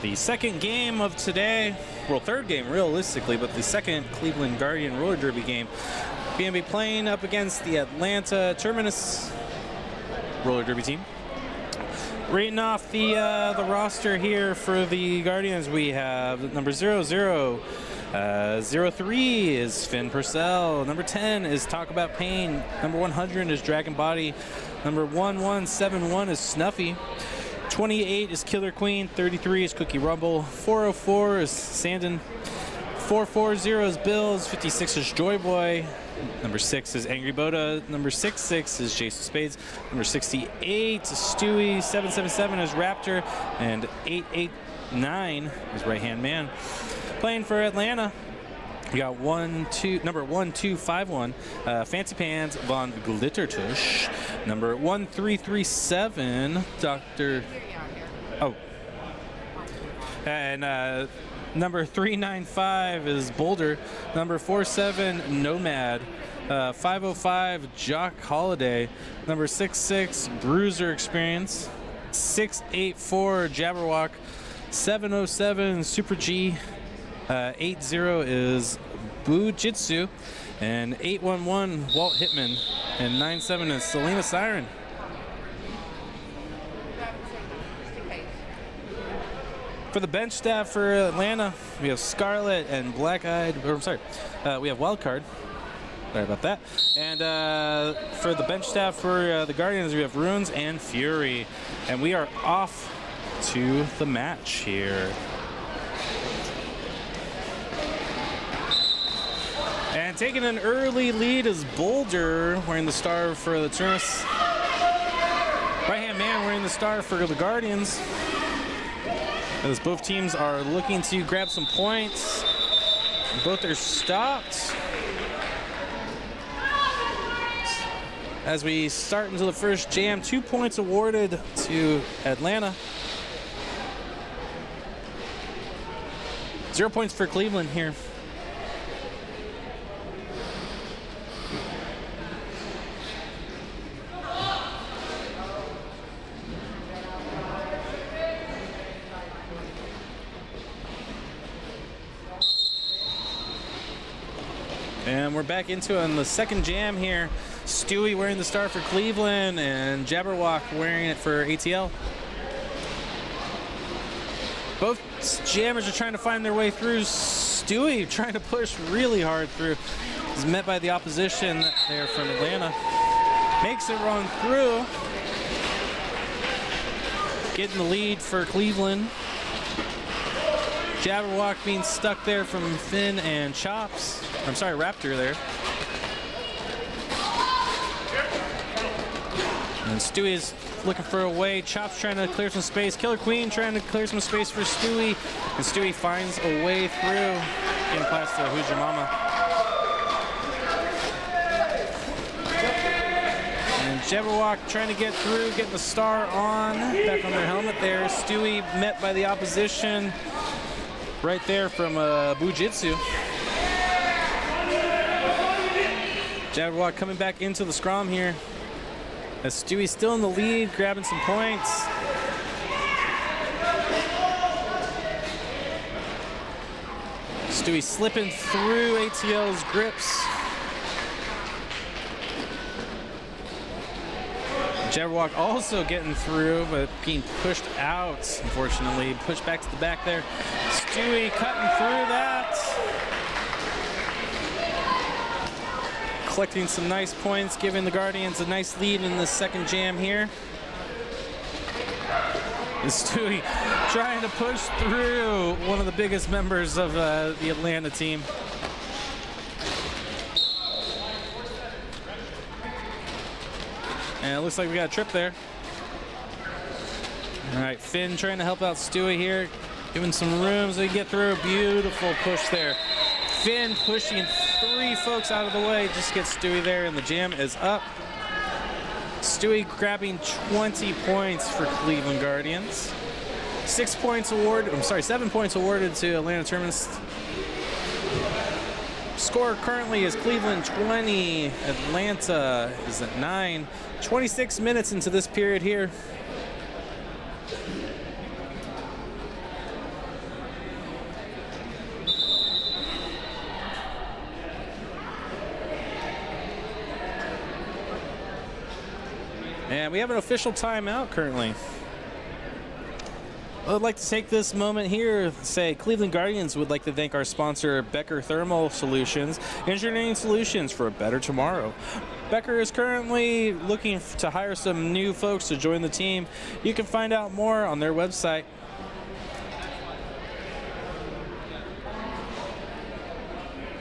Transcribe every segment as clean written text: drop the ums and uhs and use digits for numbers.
the second game of today. Well, third game realistically, but the second Cleveland Guardian Roller Derby game. Going to be playing up against the Atlanta Terminus Roller Derby team. Reading off the roster here for the Guardians, we have number 00. 03 is Finn Purcell. Number 10 is Talk About Pain. Number 100 is Dragon Body. Number 1171 is Snuffy. 28 is Killer Queen. 33 is Cookie Rumble. 404 is Sandon. 440 is Bills. 56 is Joy Boy. Number 6 is Angry Boda. Number 66 is Jason Spades. Number 68 is Stewie. 777 is Raptor. And 889 is Right Hand Man. Playing for Atlanta, we got number 1251, Fancy Pants Von Glittertush. Number 1337, Dr. Oh. And number 395 is Boulder. Number 47, Nomad. 505, Jock Holiday. Number 66, Bruiser Experience. 684, Jabberwock. 707, Super G. 80 is Bujitsu, and 811 Walt Hitman, and 97 is Selena Siren. For the bench staff for Atlanta, we have Scarlet and Black Eyed. Or, I'm sorry, we have Wildcard. Sorry about that. And for the bench staff for the Guardians, we have Runes and Fury, and we are off to the match here. And taking an early lead is Boulder, wearing the star for the Terminus. Right-hand Man wearing the star for the Guardians. As both teams are looking to grab some points. Both are stopped. As we start into the first jam, 2 points awarded to Atlanta. 0 points for Cleveland here. And we're back into it in the second jam here. Stewie wearing the star for Cleveland and Jabberwock wearing it for ATL. Both jammers are trying to find their way through. Stewie trying to push really hard through. Is met by the opposition there from Atlanta. Makes it run through. Getting the lead for Cleveland. Jabberwock being stuck there from Finn and Chops. I'm sorry, Raptor there. And Stewie is looking for a way. Chops trying to clear some space. Killer Queen trying to clear some space for Stewie. And Stewie finds a way through. Getting past the Who's Your Mama. And Jabberwock trying to get through, getting the star on. Back on their helmet there. Stewie met by the opposition. Right there from Bujitsu. Jabberwock coming back into the scrum here. As Stewie's still in the lead, grabbing some points. Stewie slipping through ATL's grips. Jabberwock also getting through, but being pushed out, unfortunately. Pushed back to the back there. Stewie cutting through that. Collecting some nice points, giving the Guardians a nice lead in the second jam here. And Stewie trying to push through one of the biggest members of the Atlanta team. And it looks like we got a trip there. All right, Finn trying to help out Stewie here. Giving some room so he can get through. Beautiful push there. Finn pushing 3 folks out of the way. Just gets Stewie there, and the jam is up. Stewie grabbing 20 points for Cleveland Guardians. 7 points awarded to Atlanta Terminus. Score currently is Cleveland 20, Atlanta is at 9. 26 minutes into this period here. And we have an official timeout currently. I would like to take this moment here to say Cleveland Guardians would like to thank our sponsor, Becker Thermal Solutions, engineering solutions for a better tomorrow. Becker is currently looking to hire some new folks to join the team. You can find out more on their website.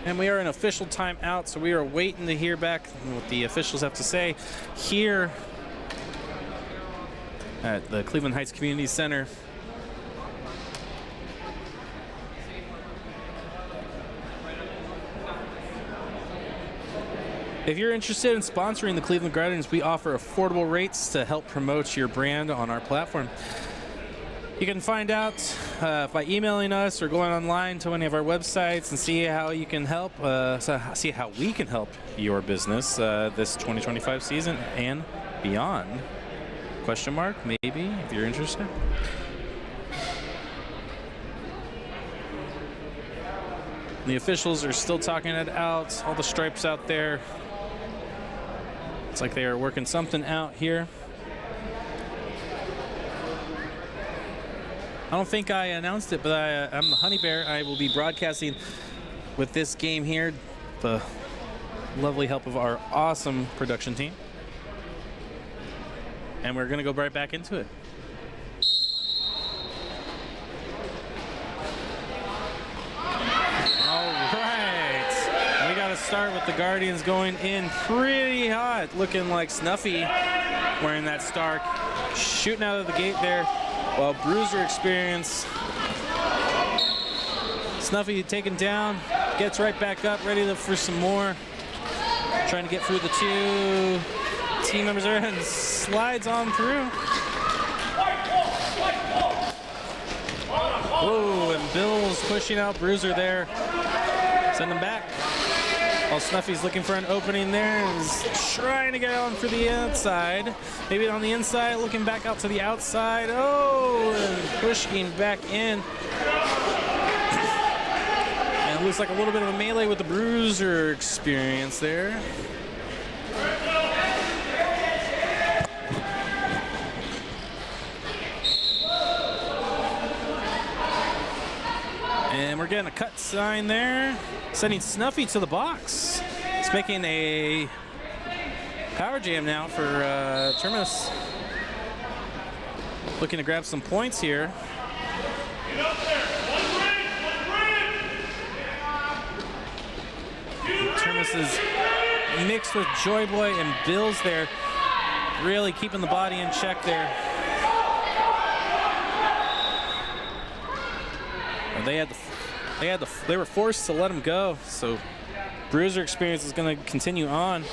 And we are in official timeout, so we are waiting to hear back what the officials have to say here at the Cleveland Heights Community Center. If you're interested in sponsoring the Cleveland Guardians, we offer affordable rates to help promote your brand on our platform. You can find out by emailing us or going online to any of our websites and see how you can help, see how we can help your business this 2025 season and beyond. Question mark, maybe, if you're interested. The officials are still talking it out, all the stripes out there. It's like they are working something out here. I don't think I announced it, but I'm the Honey Bear. I will be broadcasting with this game here, the lovely help of our awesome production team. And we're going to go right back into it. All right. We got to start with the Guardians going in pretty hot, looking like Snuffy wearing that Stark, shooting out of the gate there. While Bruiser Experience, Snuffy taken down, gets right back up, ready for some more. Trying to get through the two team members there and slides on through. Whoa, and Bill's pushing out Bruiser there. Send him back. While Snuffy's looking for an opening there and is trying to get on for the outside. Maybe on the inside, looking back out to the outside. Oh, and pushing back in. And it looks like a little bit of a melee with the Bruiser Experience there. And we're getting a cut sign there, sending Snuffy to the box. It's making a power jam now for Terminus. Looking to grab some points here. Terminus is mixed with Joy Boy and Bills there, really keeping the body in check there. They were forced to let him go, so Bruiser Experience is going to continue on.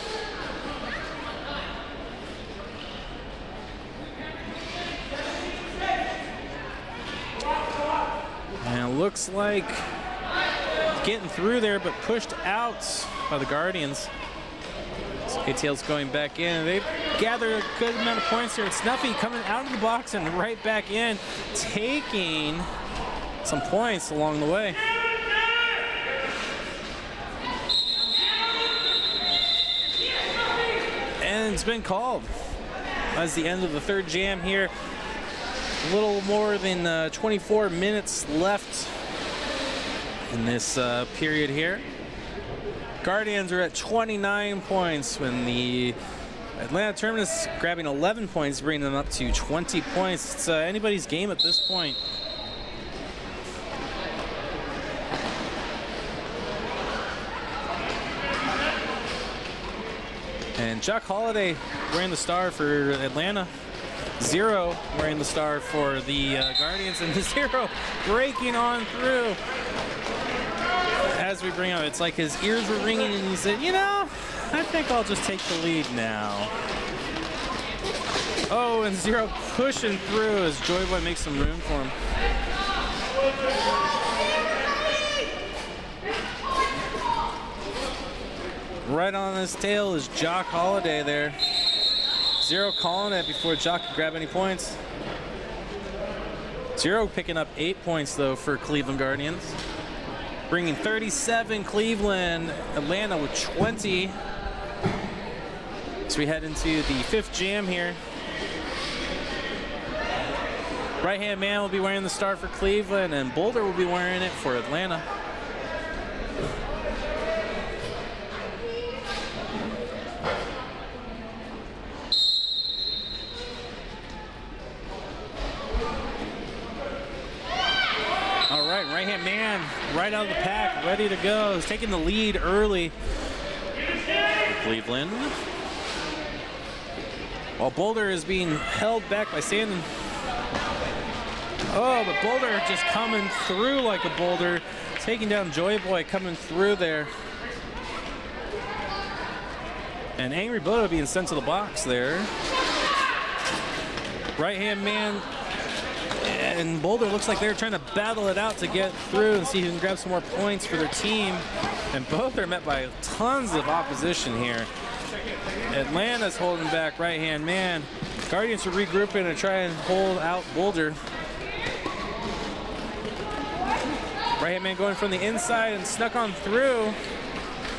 And it looks like getting through there, but pushed out by the Guardians. So ATL's going back in. They've gathered a good amount of points here. It's Snuffy coming out of the box and right back in, taking some points along the way. And it's been called. That's the end of the third jam here. A little more than 24 minutes left in this period here. Guardians are at 29 points when the Atlanta Terminus grabbing 11 points, bringing them up to 20 points. It's anybody's game at this point. And Chuck Holiday wearing the star for Atlanta. Zero wearing the star for the Guardians. And Zero breaking on through. As we bring up, it's like his ears were ringing and he said, you know, I think I'll just take the lead now. Oh, and Zero pushing through as Joy Boy makes some room for him. Right on his tail is Jock Holiday there. Zero calling it before Jock could grab any points. Zero picking up 8 points, though, for Cleveland Guardians. Bringing 37 Cleveland, Atlanta with 20. So we head into the fifth jam here. Right-hand man will be wearing the star for Cleveland, and Boulder will be wearing it for Atlanta. All right, right-hand man, right out of the pack, ready to go. He's taking the lead early for Cleveland. While Boulder is being held back by Sandon. Oh, but Boulder just coming through like a boulder, taking down Joy Boy, coming through there. And Angry Bodo being sent to the box there. Right-hand man and Boulder looks like they're trying to battle it out to get through and see who can grab some more points for their team. And both are met by tons of opposition here. Atlanta's holding back right-hand man. Guardians are regrouping to try and hold out Boulder. Right-hand man going from the inside and snuck on through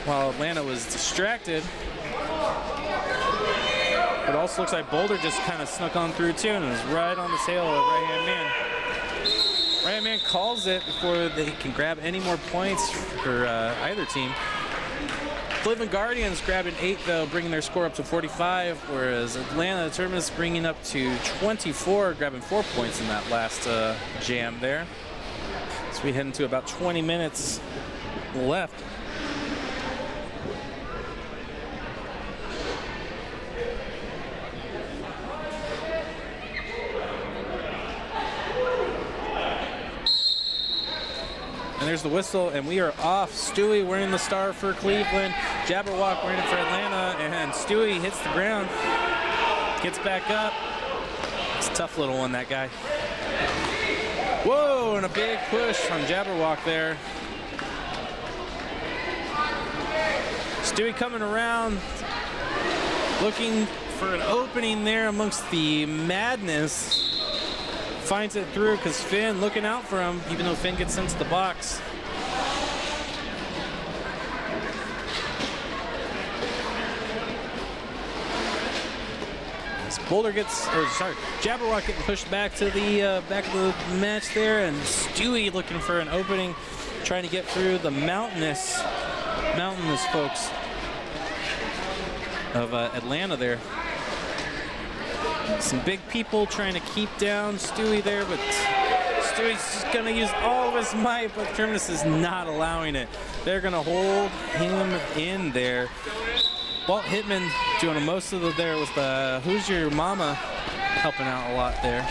while Atlanta was distracted. It also looks like Boulder just kind of snuck on through too and is right on the tail of right-hand man. Right-hand man calls it before they can grab any more points for either team. Cleveland Guardians grabbing 8 though, bringing their score up to 45, whereas Atlanta Terminus bringing up to 24, grabbing 4 points in that last jam there. So we head into about 20 minutes left. And there's the whistle, and we are off. Stewie wearing the star for Cleveland. Jabberwock wearing it for Atlanta, and Stewie hits the ground. Gets back up. It's a tough little one, that guy. Whoa, and a big push from Jabberwock there. Stewie coming around, looking for an opening there amongst the madness. Finds it through because Finn looking out for him, even though Finn gets into the box. As Boulder gets, or sorry, Jabberwock getting pushed back to the back of the match there, and Stewie looking for an opening, trying to get through the mountainous folks of Atlanta there. Some big people trying to keep down Stewie there, but Stewie's just going to use all of his might, but Terminus is not allowing it. They're going to hold him in there. Walt Hitman doing most of the there with the Who's Your Mama helping out a lot there.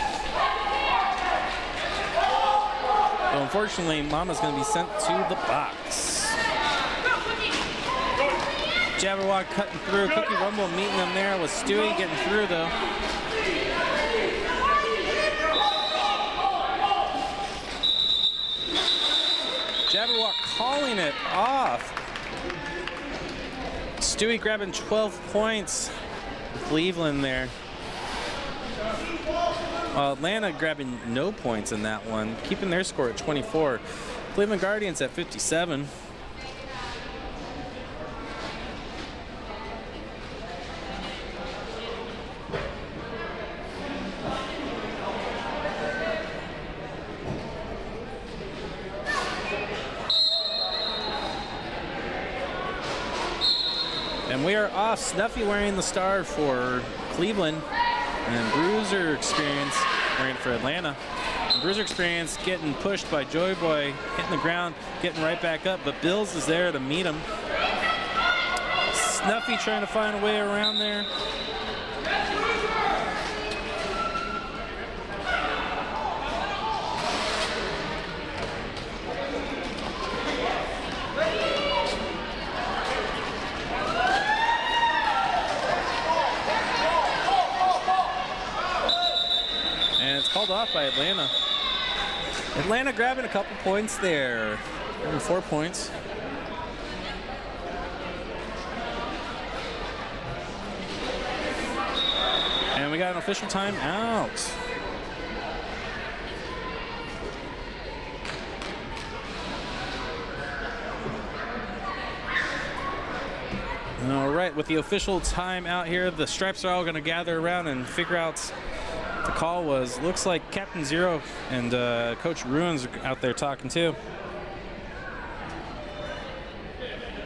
So unfortunately, Mama's going to be sent to the box. Jabberwock cutting through. Cookie Rumble meeting them there with Stewie getting through though. Jabberwock calling it off. Stewie grabbing 12 points. Cleveland there. Atlanta grabbing no points in that one, keeping their score at 24. Cleveland Guardians at 57. And we are off. Snuffy wearing the star for Cleveland, and Bruiser Experience wearing it for Atlanta. And Bruiser Experience getting pushed by Joy Boy, hitting the ground, getting right back up, but Bills is there to meet him. Snuffy trying to find a way around there. Called off by Atlanta. Atlanta grabbing a couple points there. 4 points. And we got an official timeout. All right, with the official timeout here, the Stripes are all going to gather around and figure out The call looks like Captain Zero and Coach Ruins are out there talking too.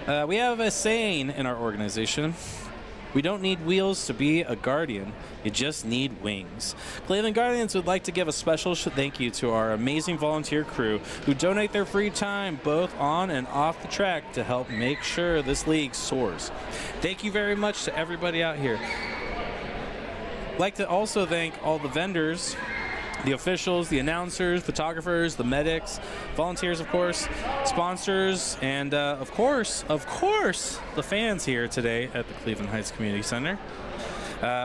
We have a saying in our organization: we don't need wheels to be a guardian, you just need wings. Cleveland Guardians would like to give a special thank you to our amazing volunteer crew who donate their free time both on and off the track to help make sure this league soars. Thank you very much to everybody out here. I'd like to also thank all the vendors, the officials, the announcers, photographers, the medics, volunteers, of course, sponsors, and of course, the fans here today at the Cleveland Heights Community Center.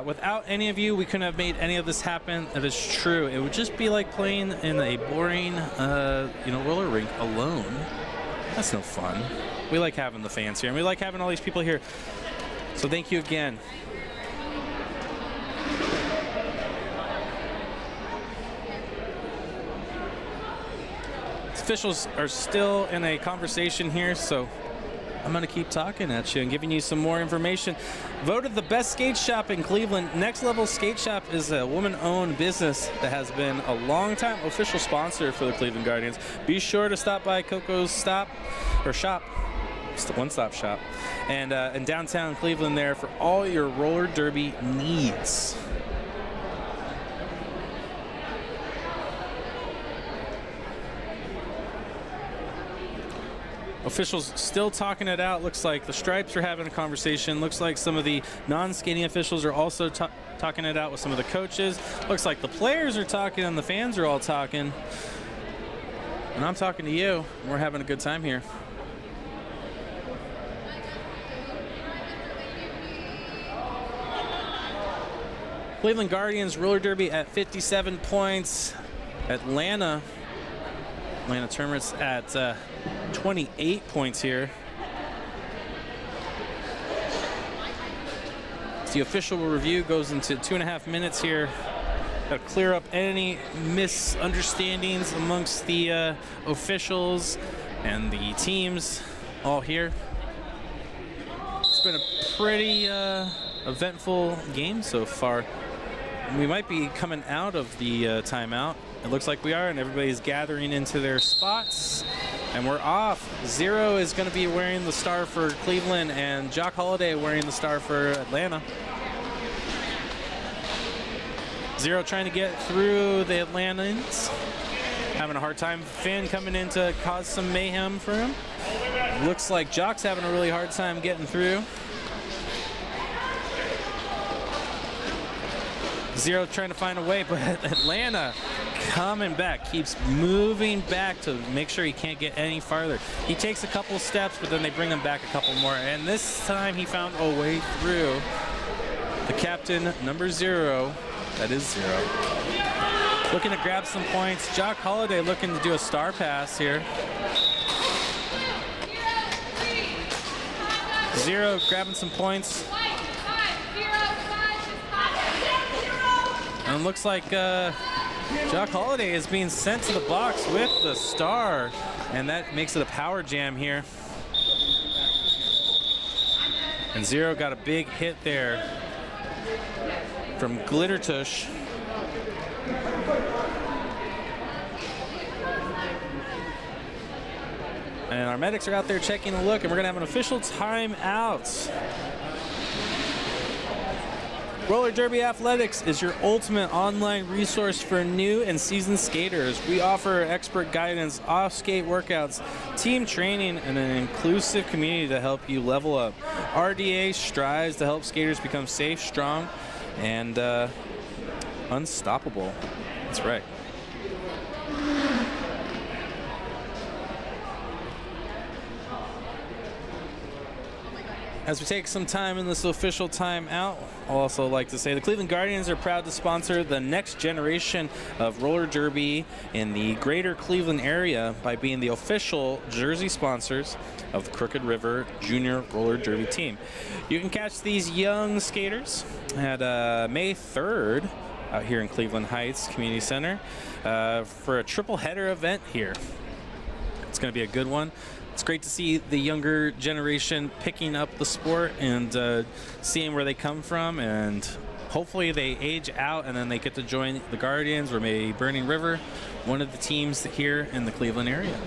Without any of you, we couldn't have made any of this happen. That is true. It would just be like playing in a boring, roller rink alone. That's no fun. We like having the fans here, and we like having all these people here. So thank you again. Officials are still in a conversation here, so I'm going to keep talking at you and giving you some more information. Voted the best skate shop in Cleveland. Next Level Skate Shop is a woman-owned business that has been a long-time official sponsor for the Cleveland Guardians. Be sure to stop by Coco's Shop, one-stop shop, and in downtown Cleveland there for all your roller derby needs. Officials still talking it out. Looks like the Stripes are having a conversation. Looks like some of the non-skating officials are also talking it out with some of the coaches. Looks like the players are talking and the fans are all talking. And I'm talking to you. We're having a good time here. Cleveland Guardians roller derby at 57 points. Atlanta Terminus at 28 points here. The official review goes into 2.5 minutes here. Got to clear up any misunderstandings amongst the officials and the teams all here. It's been a pretty eventful game so far. We might be coming out of the timeout. It looks like we are, and everybody's gathering into their spots. And we're off. Zero is going to be wearing the star for Cleveland, and Jock Holiday wearing the star for Atlanta. Zero trying to get through the Atlantans. Having a hard time. Finn coming in to cause some mayhem for him. Looks like Jock's having a really hard time getting through. Zero trying to find a way, but Atlanta coming back, keeps moving back to make sure he can't get any farther. He takes a couple steps, but then they bring him back a couple more, and this time he found a way through. The captain, number 0, that is Zero, looking to grab some points. Jock Holiday looking to do a star pass here. Zero grabbing some points. And it looks like Jock Holiday is being sent to the box with the star, and that makes it a power jam here. And Zero got a big hit there from Glittertush. And our medics are out there taking a look, and we're going to have an official timeout. Roller Derby Athletics is your ultimate online resource for new and seasoned skaters. We offer expert guidance, off-skate workouts, team training, and an inclusive community to help you level up. RDA strives to help skaters become safe, strong, and unstoppable. That's right. As we take some time in this official timeout, I'll also like to say the Cleveland Guardians are proud to sponsor the next generation of roller derby in the greater Cleveland area by being the official jersey sponsors of the Crooked River Junior Roller Derby team. You can catch these young skaters at May 3rd out here in Cleveland Heights Community Center for a triple header event here. It's going to be a good one. It's great to see the younger generation picking up the sport and seeing where they come from and hopefully they age out and then they get to join the Guardians or maybe Burning River, one of the teams here in the Cleveland area.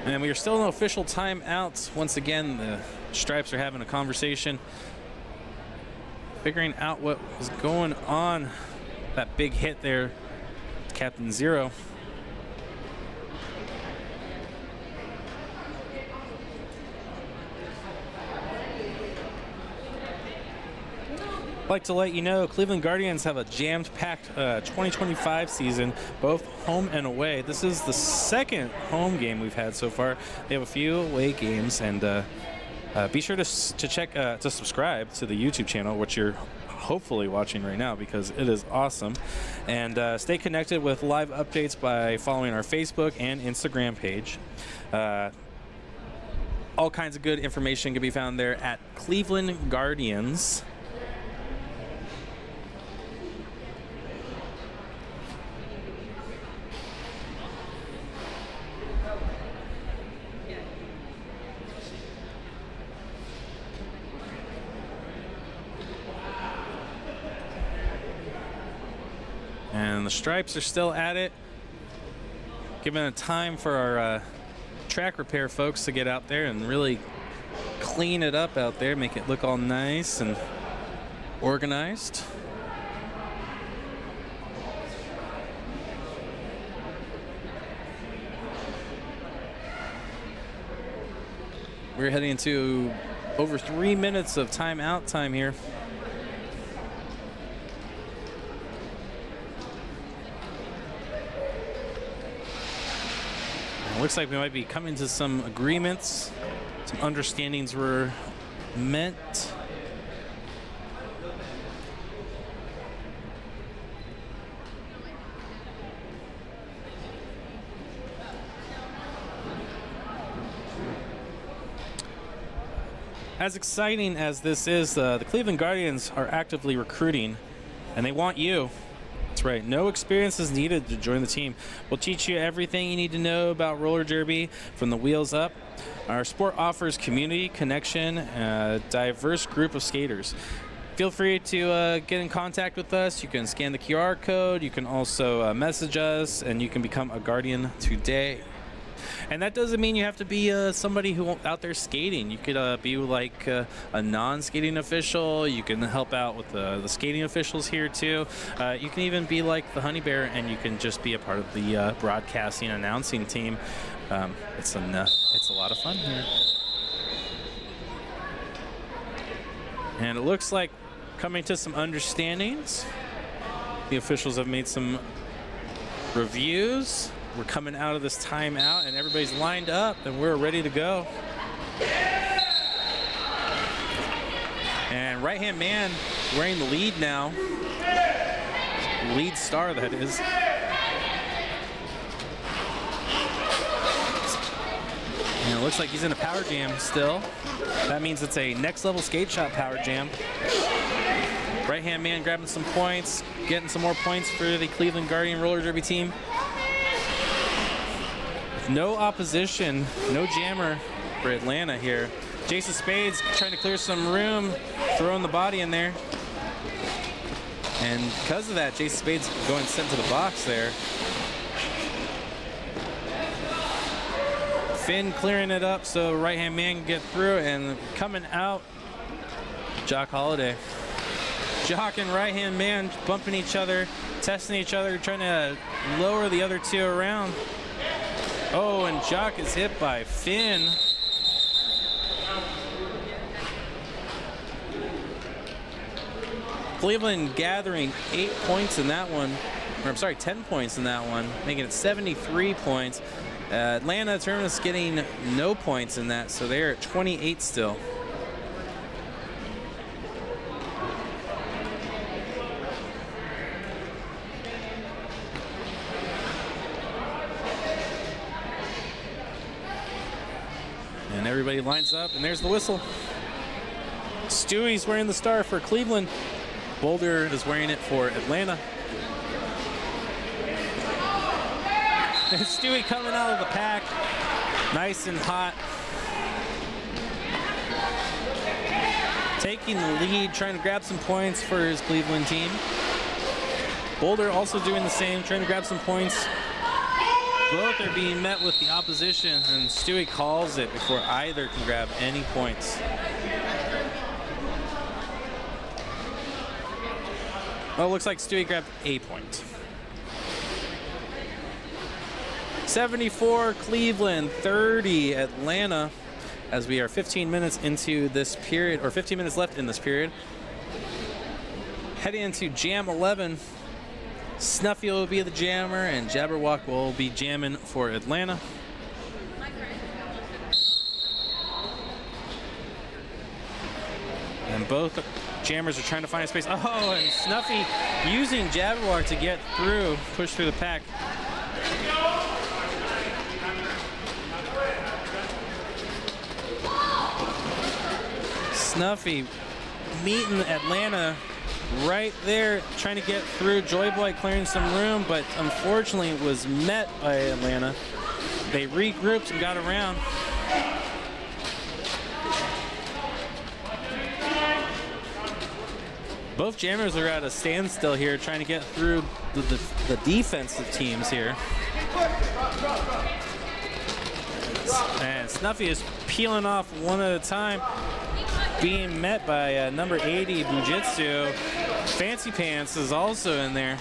And we are still in official timeouts. Once again, the Stripes are having a conversation, figuring out what was going on. That big hit there, Captain Zero. I'd like to let you know Cleveland Guardians have a jammed-packed 2025 season, both home and away. This is the second home game we've had so far. They have a few away games, and be sure to subscribe to the YouTube channel, which you're hopefully watching right now because it is awesome. And stay connected with live updates by following our Facebook and Instagram page. All kinds of good information can be found there at Cleveland Guardians. And the Stripes are still at it, giving it time for our track repair folks to get out there and really clean it up out there, make it look all nice and organized. We're heading into over 3 minutes of timeout time here. Looks like we might be coming to some agreements. Some understandings were met. As exciting as this is, the Cleveland Guardians are actively recruiting, and they want you. That's right. No experience is needed to join the team. We'll teach you everything you need to know about roller derby from the wheels up. Our sport offers community, connection, a diverse group of skaters. Feel free to get in contact with us. You can scan the QR code. You can also message us, and you can become a Guardian today. And that doesn't mean you have to be somebody who out there skating. You could be like a non-skating official. You can help out with the skating officials here too. You can even be like the Honey Bear, and you can just be a part of the broadcasting announcing team. It's a lot of fun here. And it looks like coming to some understandings. The officials have made some reviews. We're coming out of this timeout, and everybody's lined up, and we're ready to go. And right-hand man wearing the lead now. Lead star, that is. And it looks like he's in a power jam still. That means it's a next-level skate shot power jam. Right-hand man grabbing some points, getting some more points for the Cleveland Guardian roller derby team. No opposition, no jammer for Atlanta here. Jason Spades trying to clear some room, throwing the body in there. And because of that, Jason Spades going sent to the box there. Finn clearing it up so right-hand man can get through, and coming out, Jock Holiday. Jock and right-hand man bumping each other, testing each other, trying to lower the other two around. Oh, and Jock is hit by Finn. Cleveland gathering 8 points in that one, or I'm sorry, 10 points in that one, making it 73 points. Atlanta Terminus getting no points in that, so they're at 28 still. And everybody lines up, and there's the whistle. Stewie's wearing the star for Cleveland. Boulder is wearing it for Atlanta. And Stewie coming out of the pack, nice and hot. Taking the lead, trying to grab some points for his Cleveland team. Boulder also doing the same, trying to grab some points. Both are being met with the opposition, and Stewie calls it before either can grab any points. Well, it looks like Stewie grabbed a point. 74 Cleveland, 30 Atlanta, as we are 15 minutes into this period, or 15 minutes left in this period. Heading into Jam 11, Snuffy will be the jammer, and Jabberwock will be jamming for Atlanta. And both jammers are trying to find a space. Oh, and Snuffy using Jabberwock to get through, push through the pack. Snuffy meeting Atlanta right there, trying to get through. Joy Boy clearing some room, but unfortunately was met by Atlanta. They regrouped and got around. Both jammers are at a standstill here, trying to get through the defensive teams here. And Snuffy is peeling off one at a time, being met by number 80, Bujitsu. Fancy Pants is also in there,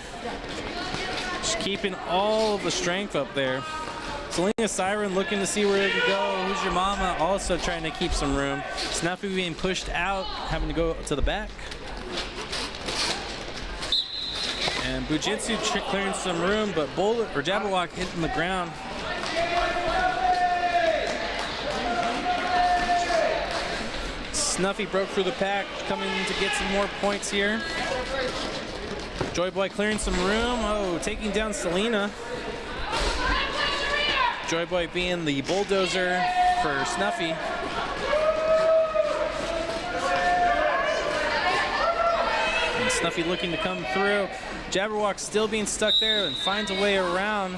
just keeping all of the strength up there. Selena Siren looking to see where to go. Who's Your Mama also trying to keep some room. Snuffy being pushed out, having to go to the back. And Bujitsu clearing some room, but Jabberwock hitting the ground. Snuffy broke through the pack, coming to get some more points here. Joy Boy clearing some room. Oh, taking down Selena. Joy Boy being the bulldozer for Snuffy. And Snuffy looking to come through. Jabberwock still being stuck there and finds a way around,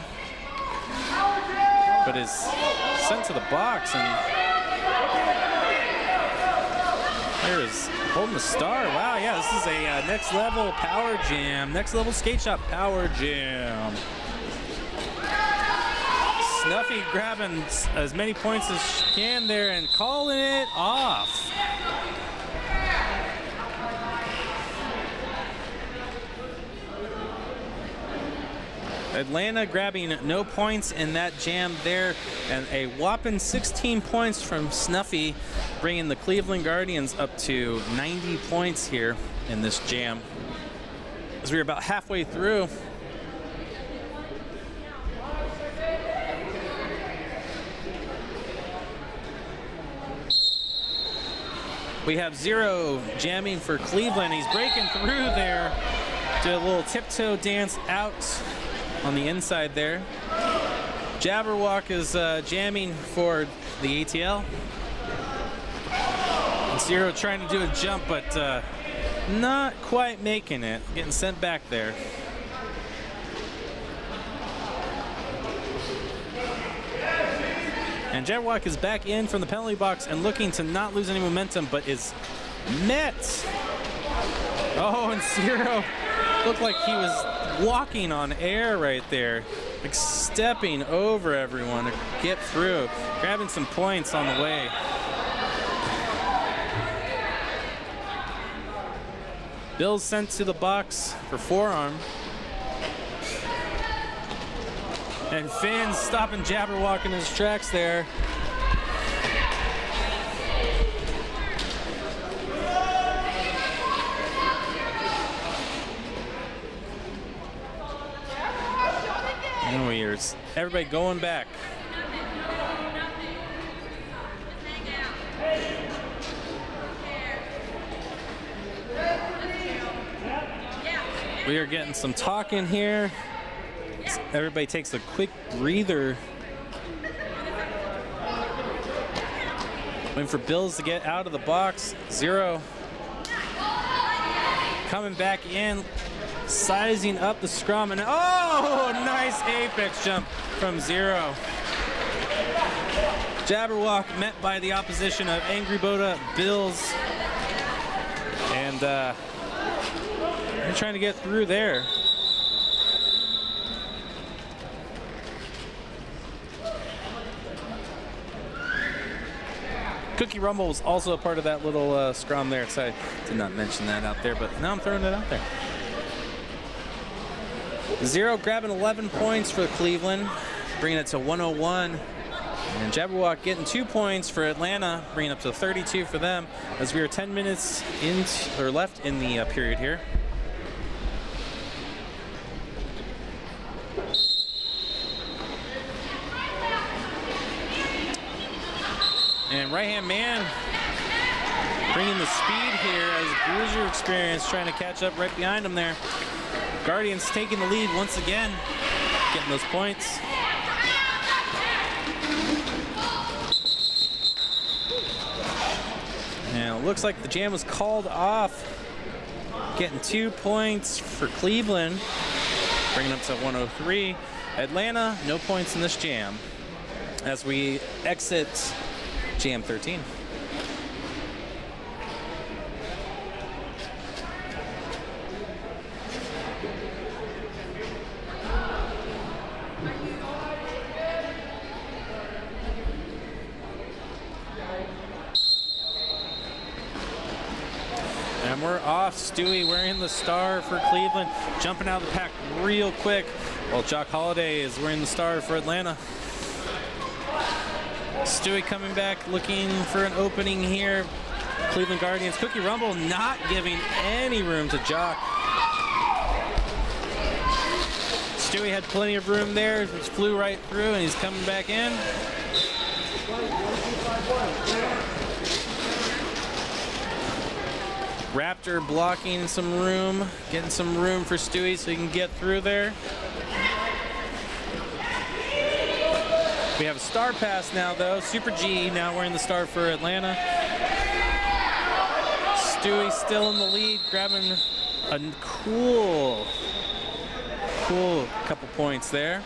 but is sent to the box, and there is holding the star. Wow, yeah, this is a next level power jam, next level skate shop power jam. Snuffy grabbing as many points as she can there and calling it off. Atlanta grabbing no points in that jam there, and a whopping 16 points from Snuffy, bringing the Cleveland Guardians up to 90 points here in this jam. As we're about halfway through. We have Zero jamming for Cleveland. He's breaking through there. Did a little tiptoe dance out on the inside there. Jabberwock is jamming for the ATL. And Zero trying to do a jump, but not quite making it. Getting sent back there. And Jabberwock is back in from the penalty box and looking to not lose any momentum, but is met. Oh, and Zero looked like he was walking on air right there, like stepping over everyone to get through, grabbing some points on the way. Bill's sent to the box for forearm. And Finn's stopping Jabberwock in his tracks there. Everybody going back. We are getting some talk in here. Everybody takes a quick breather. Waiting for Bills to get out of the box. Zero coming back in, sizing up the scrum, and oh, nice apex jump from Zero. Jabberwock met by the opposition of Angry Boda, Bills, and they're trying to get through there. Cookie Rumble was also a part of that little scrum there, so I did not mention that out there, but now I'm throwing it out there. Zero grabbing 11 points for Cleveland, bringing it to 101. And Jabberwock getting 2 points for Atlanta, bringing it up to 32 for them, as we are 10 minutes left in the period here. And right-hand man bringing the speed here as Bruiser Experience trying to catch up right behind him there. Guardians taking the lead once again, getting those points. And it looks like the jam was called off, getting 2 points for Cleveland, bringing up to 103. Atlanta, no points in this jam as we exit Jam 13. And we're off. Stewie wearing the star for Cleveland, jumping out of the pack real quick, while Jock Holiday is wearing the star for Atlanta. Stewie coming back, looking for an opening here. Cleveland Guardians. Cookie Rumble not giving any room to Jock. Stewie had plenty of room there, which flew right through, and he's coming back in. Raptor blocking some room, getting some room for Stewie so he can get through there. We have a star pass now, though. Super G now wearing the star for Atlanta. Stewie still in the lead, grabbing a cool couple points there.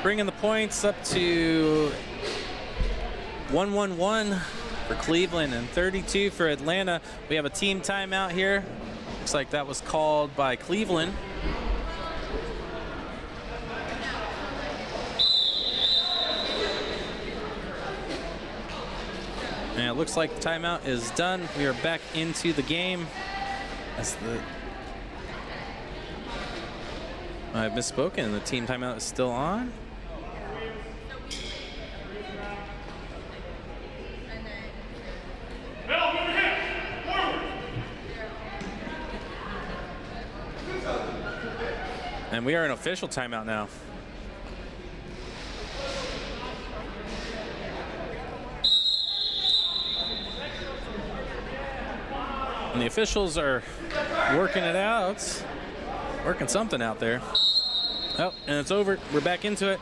Bringing the points up to 111 for Cleveland and 32 for Atlanta. We have a team timeout here. Looks like that was called by Cleveland. And it looks like the timeout is done. We are back into the game. I've misspoken. The team timeout is still on. And we are in official timeout now. And the officials are working it out, working something out there. Oh, and it's over. We're back into it.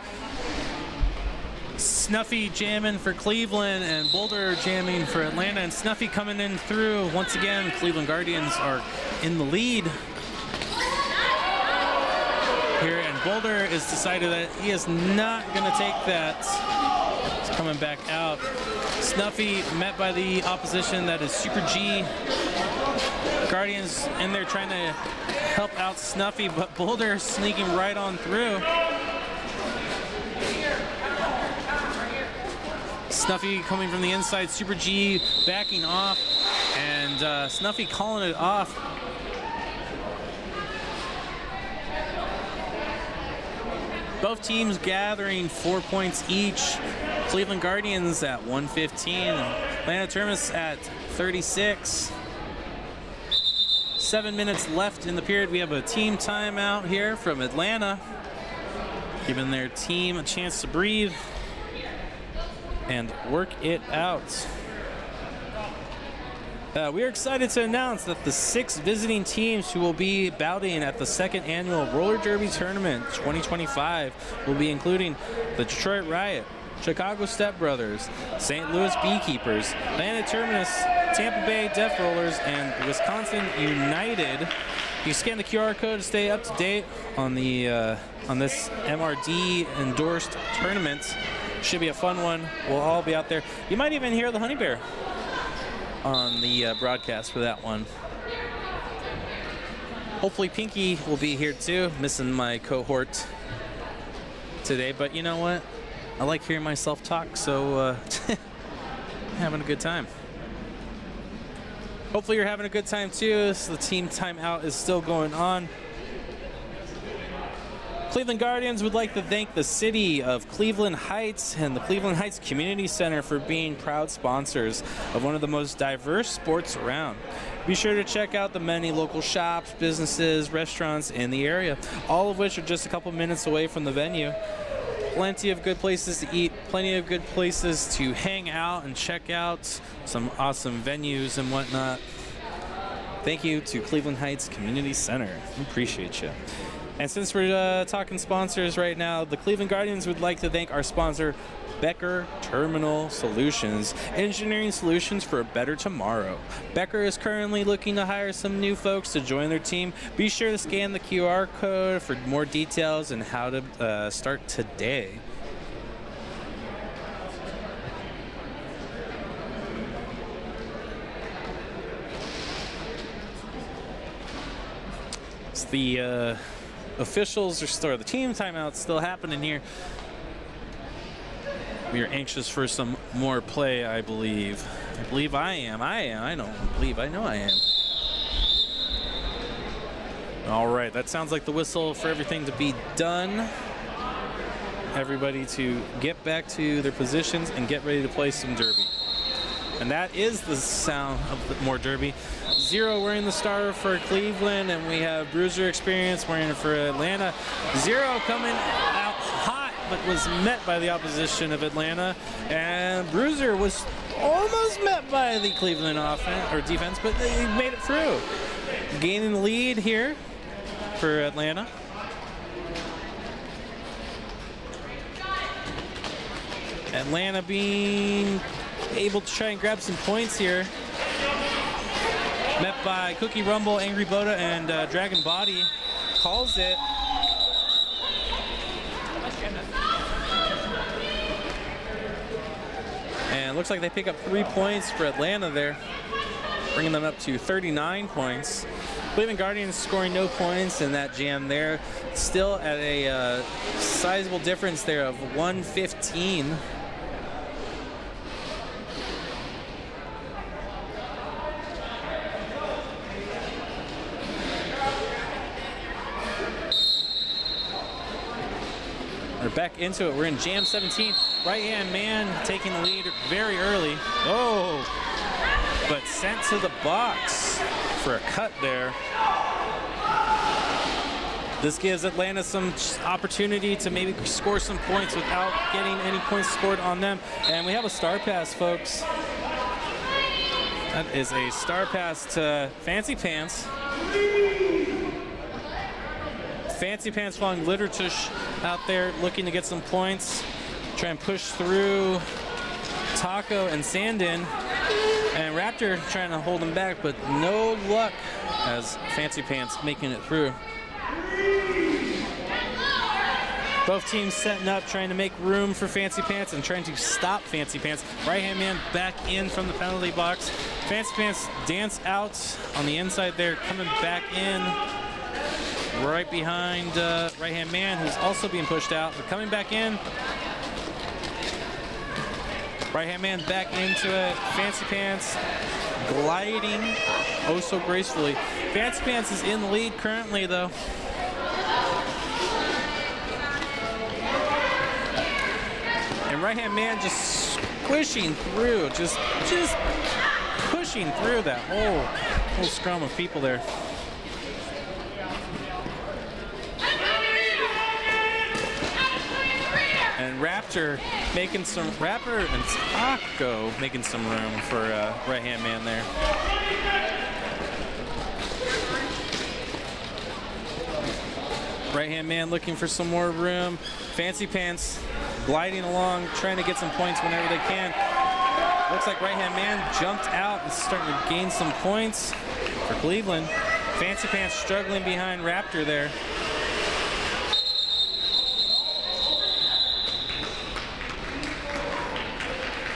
Snuffy jamming for Cleveland and Boulder jamming for Atlanta. And Snuffy coming in through. Once again, Cleveland Guardians are in the lead here. And Boulder has decided that he is not going to take that. He's coming back out. Snuffy met by the opposition, that is Super G. Guardians in there trying to help out Snuffy, but Boulder sneaking right on through. Snuffy coming from the inside, Super G backing off, and Snuffy calling it off. Both teams gathering 4 points each. Cleveland Guardians at 115, Atlanta Terminus at 36. 7 minutes left in the period. We have a team timeout here from Atlanta, giving their team a chance to breathe and work it out. We are excited to announce that the 6 visiting teams who will be bouting at the 2nd annual Roller Derby Tournament 2025 will be including the Detroit Riot, Chicago Step Brothers, St. Louis Beekeepers, Atlanta Terminus, Tampa Bay Death Rollers and Wisconsin United. You scan the QR code to stay up to date on the on this MRD endorsed tournament. Should be a fun one. We'll all be out there. You might even hear the Honey Bear on the broadcast for that one. Hopefully Pinky will be here too. Missing my cohort today, but you know what? I like hearing myself talk, so having a good time. Hopefully you're having a good time too. So the team timeout is still going on. Cleveland Guardians would like to thank the city of Cleveland Heights and the Cleveland Heights Community Center for being proud sponsors of one of the most diverse sports around. Be sure to check out the many local shops, businesses, restaurants in the area, all of which are just a couple minutes away from the venue. Plenty of good places to eat, plenty of good places to hang out and check out, some awesome venues and whatnot. Thank you to Cleveland Heights Community Center. We appreciate you. And since we're talking sponsors right now, the Cleveland Guardians would like to thank our sponsor, Becker Terminal Solutions, engineering solutions for a better tomorrow. Becker is currently looking to hire some new folks to join their team. Be sure to scan the QR code for more details and how to start today. It's the officials are still, the team timeout's still happening here. We are anxious for some more play, I believe. I am. I don't believe. I know I am. All right, that sounds like the whistle for everything to be done. Everybody to get back to their positions and get ready to play some derby. And that is the sound of the more derby. Zero wearing the star for Cleveland, and we have Bruiser Experience wearing it for Atlanta. Zero coming out hot, but was met by the opposition of Atlanta. And Bruiser was almost met by the Cleveland offense or defense, but they made it through. Gaining the lead here for Atlanta. Atlanta being able to try and grab some points here. Met by Cookie Rumble, Angry Boda, and Dragon Body. Calls it. And it looks like they pick up 3 points for Atlanta there, bringing them up to 39 points. Cleveland Guardians scoring no points in that jam there. Still at a sizable difference there of 115. We're back into it. We're in Jam 17. Right-hand man taking the lead very early. Oh, but sent to the box for a cut there. This gives Atlanta some opportunity to maybe score some points without getting any points scored on them. And we have a star pass, folks. That is a star pass to Fancy Pants. Fancy Pants following Littertush out there looking to get some points. Try and push through Taco and Sandin. And Raptor trying to hold him back, but no luck as Fancy Pants making it through. Both teams setting up, trying to make room for Fancy Pants and trying to stop Fancy Pants. Right-hand man back in from the penalty box. Fancy Pants dance out on the inside there, coming back in. Right behind right-hand man, who's also being pushed out, but coming back in. Right-hand man back into it. Fancy Pants gliding oh so gracefully. Fancy Pants is in the lead currently, though. And right-hand man just squishing through, just pushing through that whole scrum of people there. And Raptor making some, Raptor and Taco making some room for right-hand man there. Right-hand man looking for some more room. Fancy Pants gliding along, trying to get some points whenever they can. Looks like right-hand man jumped out. It's starting to gain some points for Cleveland. Fancy Pants struggling behind Raptor there.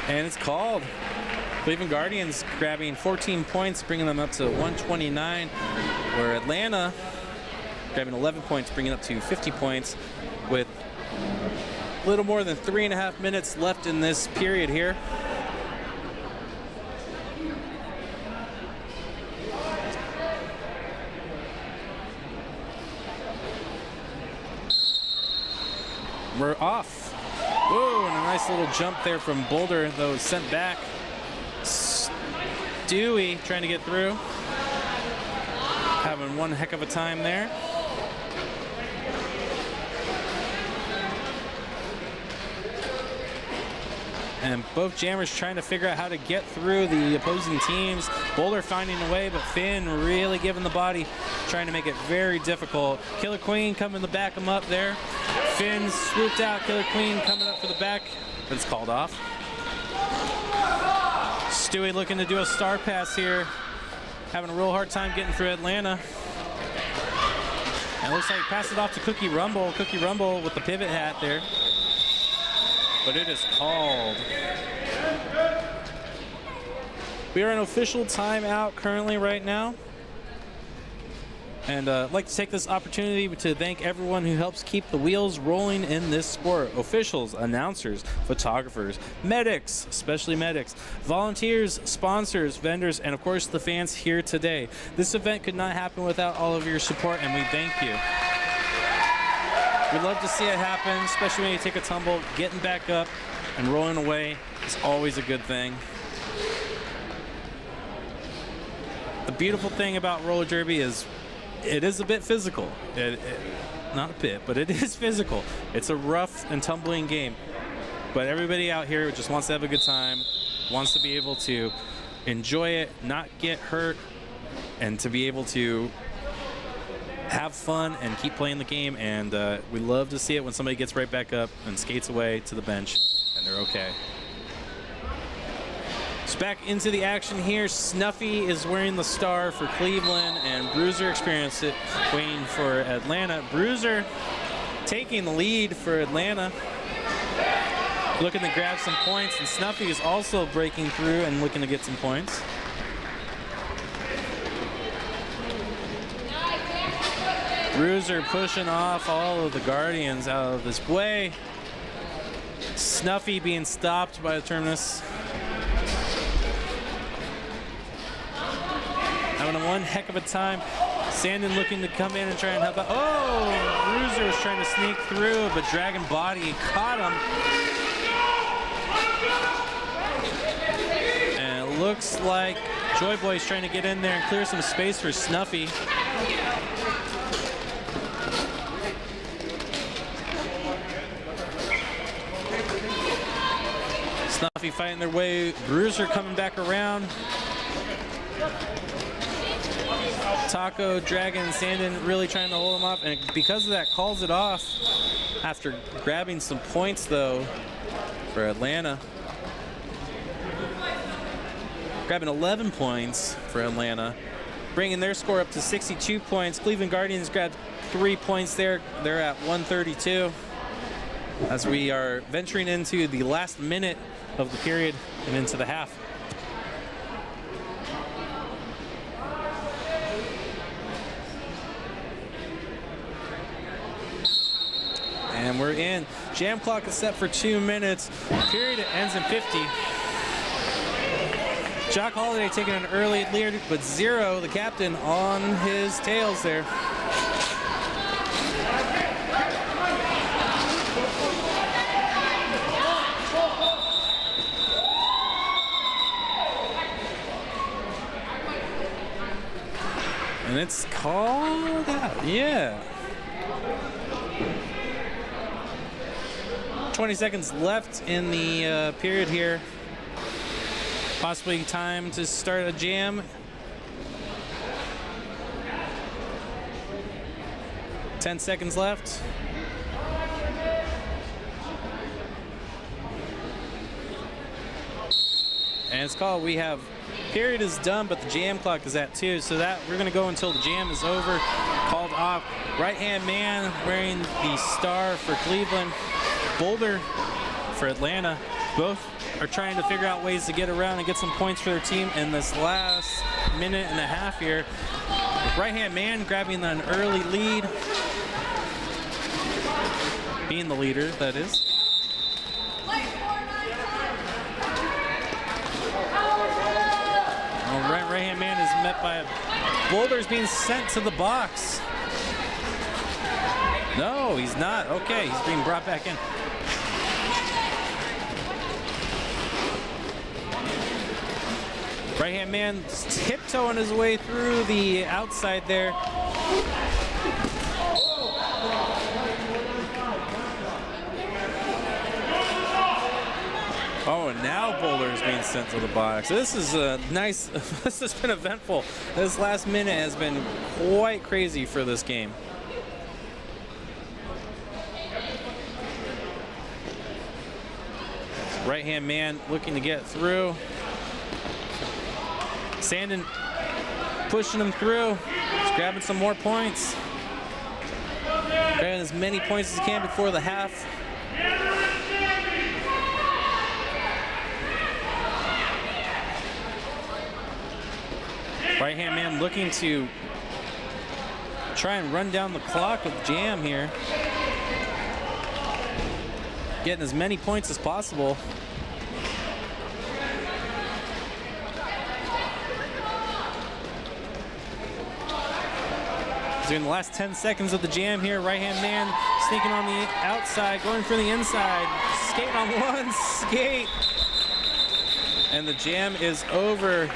And it's called. Cleveland Guardians grabbing 14 points, bringing them up to 129, where Atlanta grabbing 11 points, bringing up to 50 points with a little more than 3.5 minutes left in this period here. We're off. Whoa, and a nice little jump there from Boulder, though sent back. Stewie trying to get through. Having one heck of a time there. And both jammers trying to figure out how to get through the opposing teams. Boulder finding a way, but Finn really giving the body, trying to make it very difficult. Killer Queen coming to back him up there. Finn swooped out, Killer Queen coming up for the back, but it's called off. Stewie looking to do a star pass here. Having a real hard time getting through Atlanta. And it looks like he passed it off to Cookie Rumble. Cookie Rumble with the pivot hat there. But it is called. We are in official timeout currently right now. And I'd like to take this opportunity to thank everyone who helps keep the wheels rolling in this sport. Officials, announcers, photographers, medics, especially medics, volunteers, sponsors, vendors, and of course the fans here today. This event could not happen without all of your support, and we thank you. We love to see it happen, especially when you take a tumble. Getting back up and rolling away is always a good thing. The beautiful thing about roller derby is it is a bit physical. Not a bit, but it is physical. It's a rough and tumbling game. But everybody out here just wants to have a good time, wants to be able to enjoy it, not get hurt, and to be able to have fun and keep playing the game. And we love to see it when somebody gets right back up and skates away to the bench and they're okay. So back into the action here. Snuffy is wearing the star for Cleveland, and Bruiser experienced it waiting for Atlanta. Bruiser taking the lead for Atlanta, looking to grab some points, and Snuffy is also breaking through and looking to get some points. Bruiser pushing off all of the Guardians out of this way. Snuffy being stopped by the Terminus. Having one heck of a time. Sandin looking to come in and try and help out. Oh, Bruiser was trying to sneak through, but Dragon Body caught him. And it looks like Joy Boy's trying to get in there and clear some space for Snuffy. Snuffy fighting their way. Bruiser coming back around. Taco, Dragon, Sandin really trying to hold him off, and because of that, calls it off after grabbing some points, though, for Atlanta. Grabbing 11 points for Atlanta, bringing their score up to 62 points. Cleveland Guardians grabbed 3 points there. They're at 132 as we are venturing into the last minute of the period and into the half. And we're in. Jam clock is set for 2 minutes. Period ends in 50. Jock Holiday taking an early lead, but Zero, the captain, on his tails there. And it's called out, yeah. 20 seconds left in the period here. Possibly time to start a jam. 10 seconds left. And it's called, we have period is done, but the jam clock is at 2. So that we're going to go until the jam is over. Called off. Right-hand man wearing the star for Cleveland. Boulder for Atlanta. Both are trying to figure out ways to get around and get some points for their team in this last minute and a half here. Right-hand man grabbing an early lead. Being the leader, that is. Right-hand man is met by a Boulder's being sent to the box. No, he's not. Okay, he's being brought back in. Right-hand man tiptoeing his way through the outside there. Oh, and now Boulder is being sent to the box. This is a nice, this has been eventful. This last minute has been quite crazy for this game. Right-hand man looking to get through. Sandin pushing him through. Just grabbing some more points. Grabbing as many points as he can before the half. Right-hand man looking to try and run down the clock with jam here. Getting as many points as possible. So in the last 10 seconds of the jam here, right-hand man sneaking on the outside, going for the inside, skating on one skate. And the jam is over.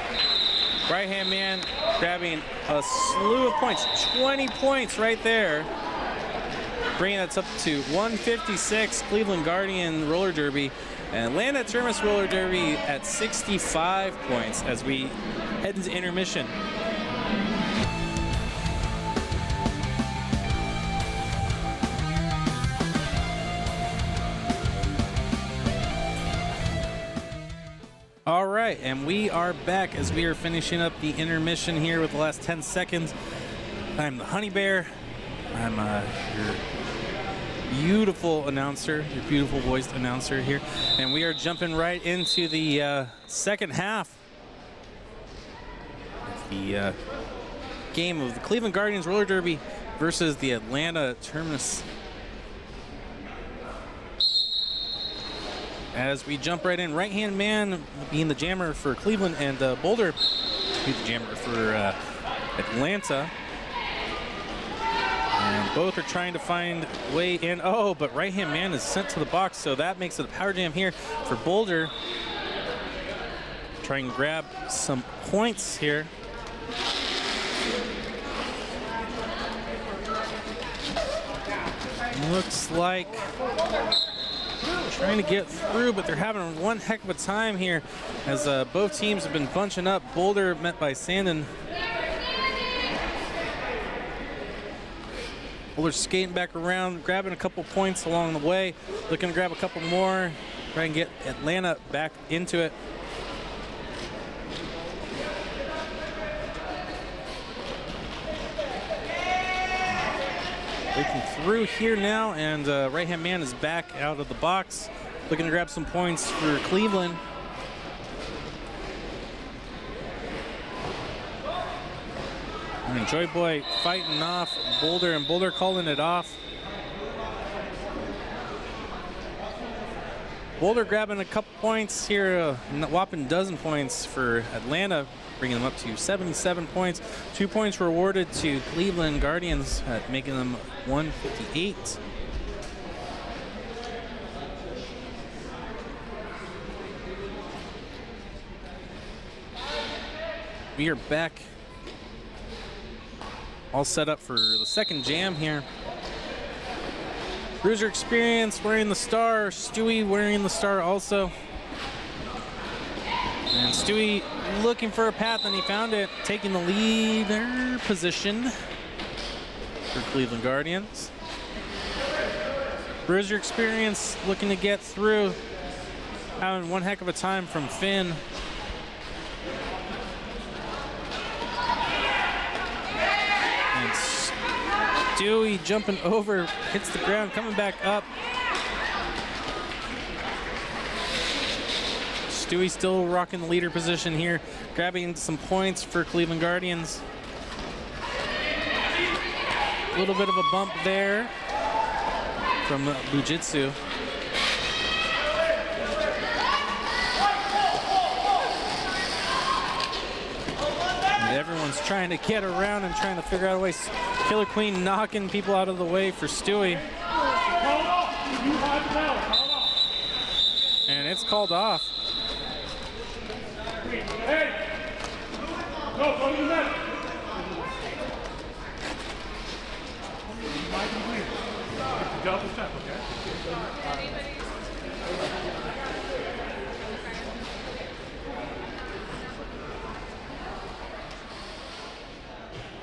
Right-hand man grabbing a slew of points, 20 points right there. Bringing that up to 156, Cleveland Guardian Roller Derby. And Atlanta Terminus Roller Derby at 65 points as we head into intermission. All right, and we are back as we are finishing up the intermission here with the last 10 seconds. I'm the Honey Bear. I'm your beautiful announcer, your beautiful voiced announcer here. And we are jumping right into the second half of the game of the Cleveland Guardians Roller Derby versus the Atlanta Terminus. As we jump right in, right-hand man being the jammer for Cleveland, and Boulder being the jammer for Atlanta. And both are trying to find way in. Oh, but right-hand man is sent to the box, so that makes it a power jam here for Boulder. Try and grab some points here. Looks like trying to get through, but they're having one heck of a time here as both teams have been bunching up. Boulder met by Sandin. Boulder skating back around, grabbing a couple points along the way, looking to grab a couple more, try and get Atlanta back into it. Breaking through here now, and right-hand man is back out of the box, looking to grab some points for Cleveland. And Joy Boy fighting off Boulder, and Boulder calling it off. Boulder grabbing a couple points here, a whopping dozen points for Atlanta, bringing them up to 77 points. 2 points rewarded to Cleveland Guardians, making them 158. We are back, all set up for the second jam here. Bruiser Experience wearing the star, Stewie wearing the star also. And Stewie looking for a path, and he found it, taking the leader position for Cleveland Guardians. Bruiser Experience looking to get through, having one heck of a time from Finn. Stewie jumping over, hits the ground, coming back up. Stewie still rocking the leader position here, grabbing some points for Cleveland Guardians. A little bit of a bump there from Bujitsu. And everyone's trying to get around and trying to figure out a way. Killer Queen knocking people out of the way for Stewie. And it's called off. Hey! Go to the net! Double step, okay?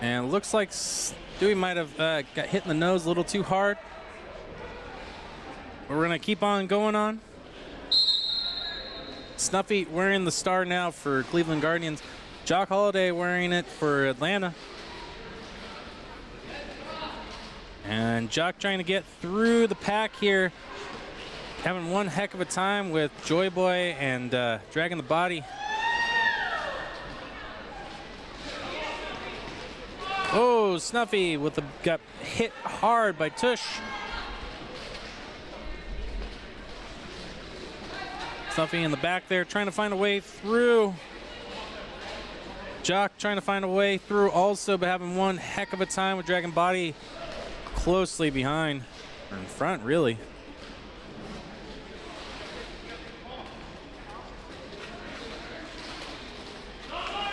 And it looks like Stewie might have got hit in the nose a little too hard. But we're going to keep on going on. Snuffy wearing the star now for Cleveland Guardians. Jock Holiday wearing it for Atlanta. And Jock trying to get through the pack here. Having one heck of a time with Joy Boy and dragging the body. Oh, Snuffy got hit hard by Tush. Snuffy in the back there trying to find a way through. Jock trying to find a way through also, but having one heck of a time with dragging body closely behind, or in front really.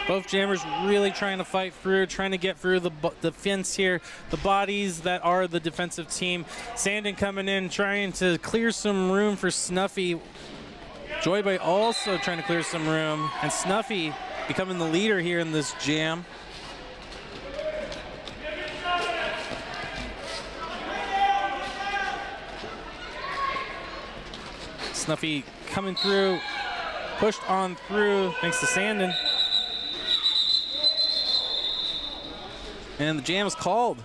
Both jammers really trying to fight through, trying to get through the fence here. The bodies that are the defensive team. Sandin coming in, trying to clear some room for Snuffy. Joyboy also trying to clear some room, and Snuffy becoming the leader here in this jam. Snuffy coming through, pushed on through thanks to Sandin. And the jam is called.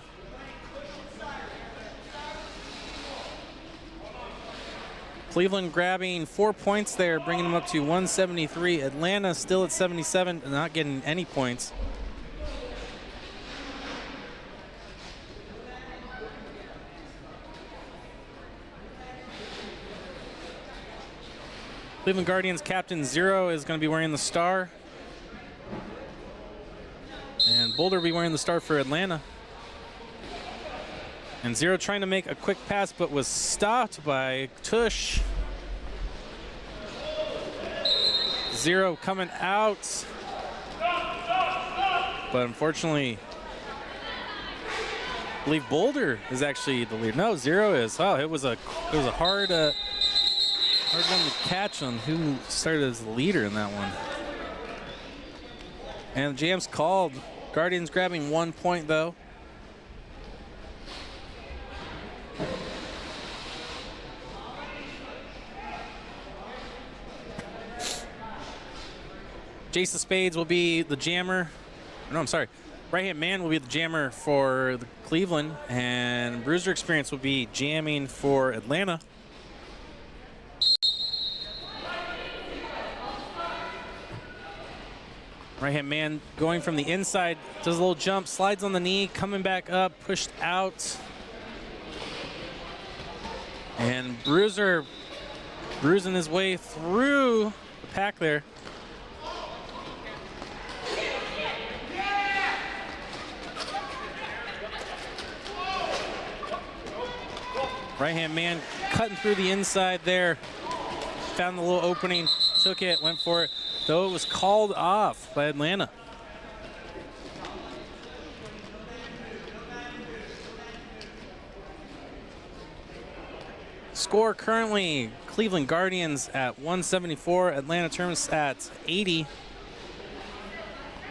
Cleveland grabbing 4 points there, bringing them up to 173. Atlanta still at 77, not getting any points. Cleveland Guardians captain Zero is going to be wearing the star. And Boulder will be wearing the star for Atlanta. And Zero trying to make a quick pass, but was stopped by Tush. Zero coming out. But unfortunately, I believe Boulder is actually the leader. No, Zero is. Oh, it was a hard one to catch on who started as the leader in that one. And the jam's called. Guardians grabbing 1 point though. Jace of Spades will be the jammer. No, I'm sorry. Right-hand man will be the jammer for the Cleveland, and Bruiser Experience will be jamming for Atlanta. Right-hand man going from the inside, does a little jump, slides on the knee, coming back up, pushed out. And Bruiser bruising his way through the pack there. Right-hand man cutting through the inside there. Found the little opening, took it, went for it. Though it was called off by Atlanta. Score currently Cleveland Guardians at 174, Atlanta Terminus at 80.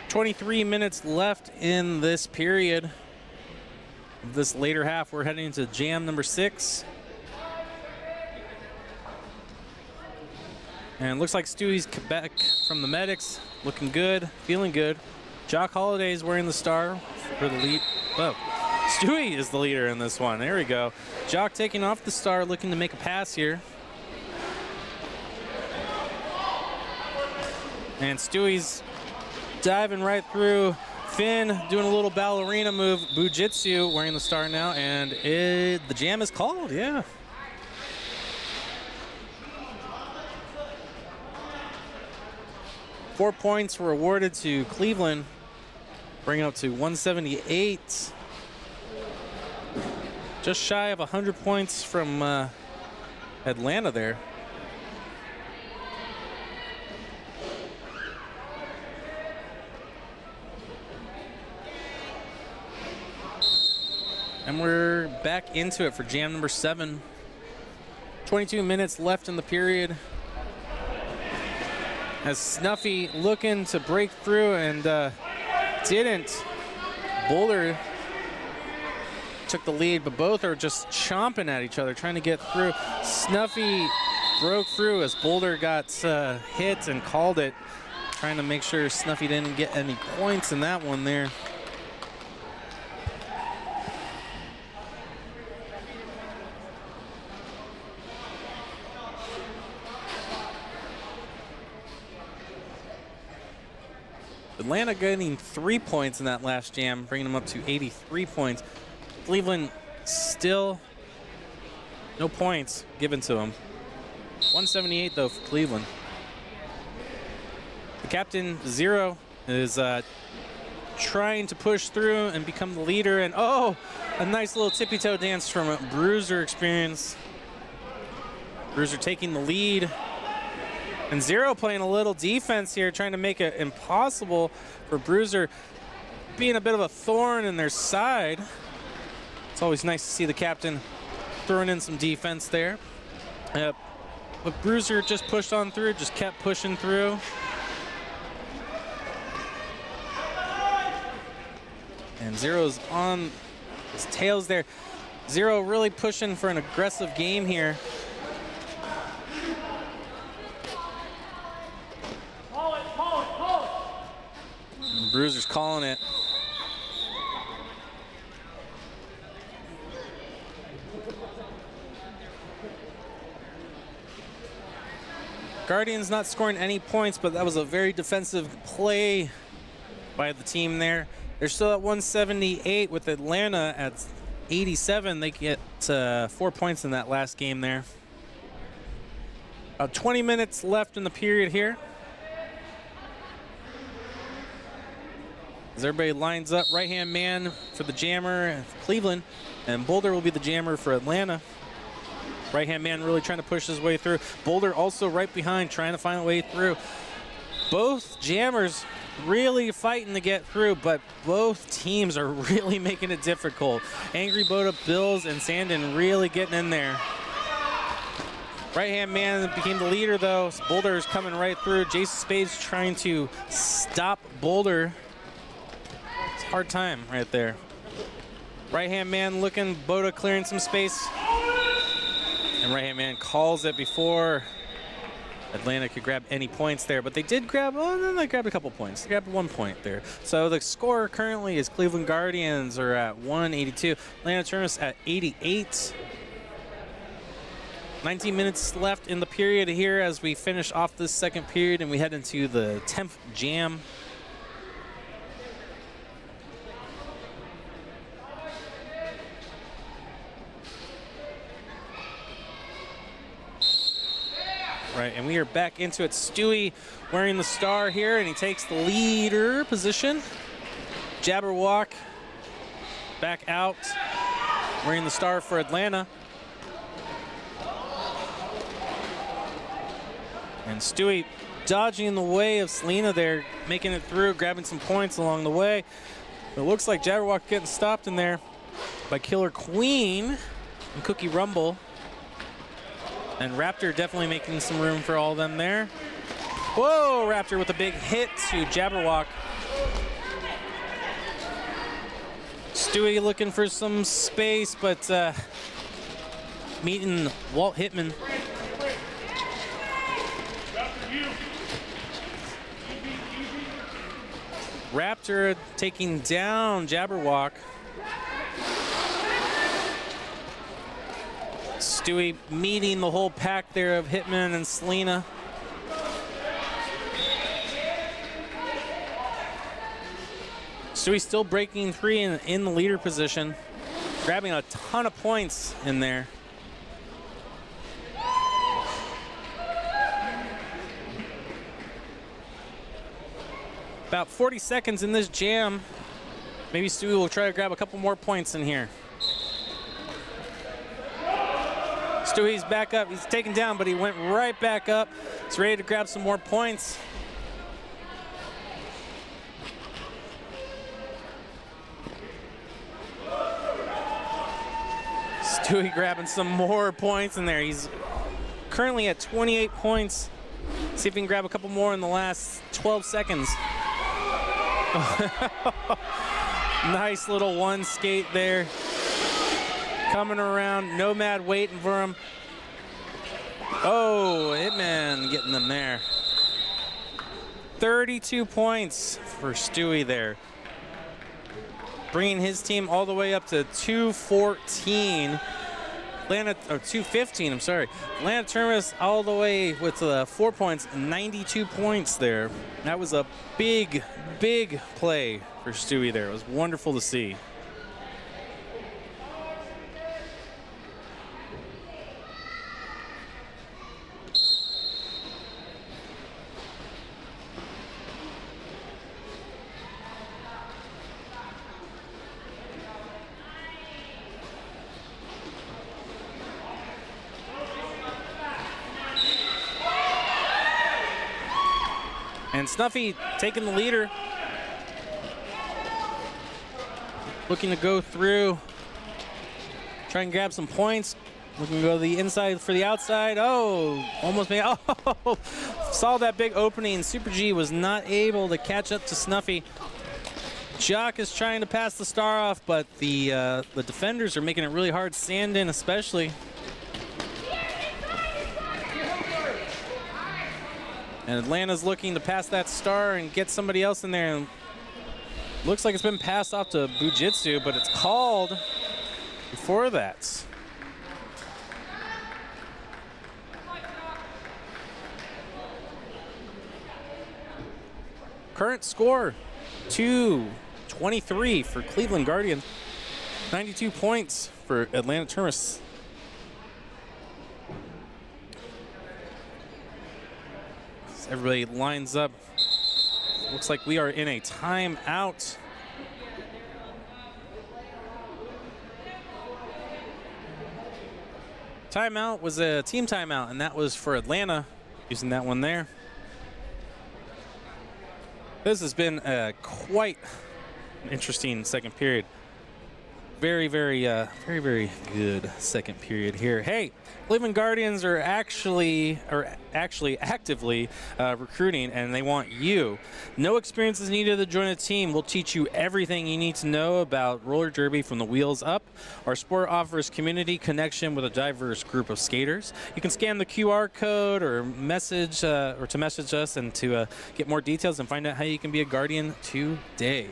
23 minutes left in this period. This later half, we're heading into jam number 6. And it looks like Stewie's back from the medics, looking good, feeling good. Jock Holiday's wearing the star for the lead. Oh, Stewie is the leader in this one. There we go. Jock taking off the star, looking to make a pass here. And Stewie's diving right through. Finn doing a little ballerina move. Bujitsu wearing the star now, and the jam is called, yeah. Four points were awarded to Cleveland, bringing up to 178. Just shy of 100 points from Atlanta there. And we're back into it for jam number 7. 22 minutes left in the period. As Snuffy looking to break through and didn't. Boulder took the lead, but both are just chomping at each other, trying to get through. Snuffy broke through as Boulder got hit and called it, trying to make sure Snuffy didn't get any points in that one there. Atlanta getting 3 points in that last jam, bringing them up to 83 points. Cleveland still no points given to them. 178 though for Cleveland. The captain, Zero, is trying to push through and become the leader. And oh, a nice little tippy toe dance from a Bruiser experience. Bruiser taking the lead. And Zero playing a little defense here, trying to make it impossible for Bruiser, being a bit of a thorn in their side. It's always nice to see the captain throwing in some defense there. But Bruiser just pushed on through, just kept pushing through. And Zero's on his tails there. Zero really pushing for an aggressive game here. Bruiser's calling it. Guardians not scoring any points, but that was a very defensive play by the team there. They're still at 178 with Atlanta at 87. They get 4 points in that last game there. About 20 minutes left in the period here. As everybody lines up, right-hand man for the jammer, Cleveland, and Boulder will be the jammer for Atlanta. Right-hand man really trying to push his way through. Boulder also right behind, trying to find a way through. Both jammers really fighting to get through, but both teams are really making it difficult. Angry Boda, Bills, and Sandin really getting in there. Right-hand man became the leader, though. Boulder is coming right through. Jason Spades trying to stop Boulder. Hard time right there. Right-hand man looking, Boda clearing some space. And right-hand man calls it before Atlanta could grab any points there. But they did grab, oh, then they grabbed a couple points. They grabbed 1 point there. So the score currently is Cleveland Guardians are at 182. Atlanta Terminus at 88. 19 minutes left in the period here as we finish off this second period and we head into the 10th jam. Right, and we are back into it. Stewie wearing the star here, and he takes the leader position. Jabberwock back out, wearing the star for Atlanta. And Stewie dodging in the way of Selena there, making it through, grabbing some points along the way. But it looks like Jabberwock getting stopped in there by Killer Queen and Cookie Rumble. And Raptor definitely making some room for all of them there. Whoa, Raptor with a big hit to Jabberwock. Stewie looking for some space, but meeting Walt Hitman. Raptor taking down Jabberwock. Stewie meeting the whole pack there of Hitman and Selena. Stewie still breaking free in the leader position, grabbing a ton of points in there. About 40 seconds in this jam. Maybe Stewie will try to grab a couple more points in here. Stewie's back up. He's taken down, but he went right back up. He's ready to grab some more points. Stewie grabbing some more points in there. He's currently at 28 points. See if he can grab a couple more in the last 12 seconds. Nice little one skate there. Coming around, Nomad waiting for him. Oh, Hitman getting them there. 32 points for Stewie there. Bringing his team all the way up to 214. Atlanta, or 215, I'm sorry. Atlanta Terminus all the way with 4 points, 92 points there. That was a big, big play for Stewie there. It was wonderful to see. And Snuffy taking the leader. Looking to go through. Try and grab some points. Looking to go to the inside for the outside. Oh, almost made. Oh, saw that big opening. Super G was not able to catch up to Snuffy. Jock is trying to pass the star off, but the defenders are making it really hard. Sandin especially. And Atlanta's looking to pass that star and get somebody else in there. And looks like it's been passed off to Bujitsu, but it's called before that. Current score, 2-23 for Cleveland Guardians. 92 points for Atlanta Terminus. Everybody lines up. Looks like we are in a timeout. Timeout was a team timeout, and that was for Atlanta, using that one there. This has been quite an interesting second period. Very, very good second period here. Hey, Cleveland Guardians are actually actively recruiting, and they want you. No experience is needed to join a team. We'll teach you everything you need to know about roller derby from the wheels up. Our sport offers community connection with a diverse group of skaters. You can scan the QR code or message us and to get more details and find out how you can be a Guardian today.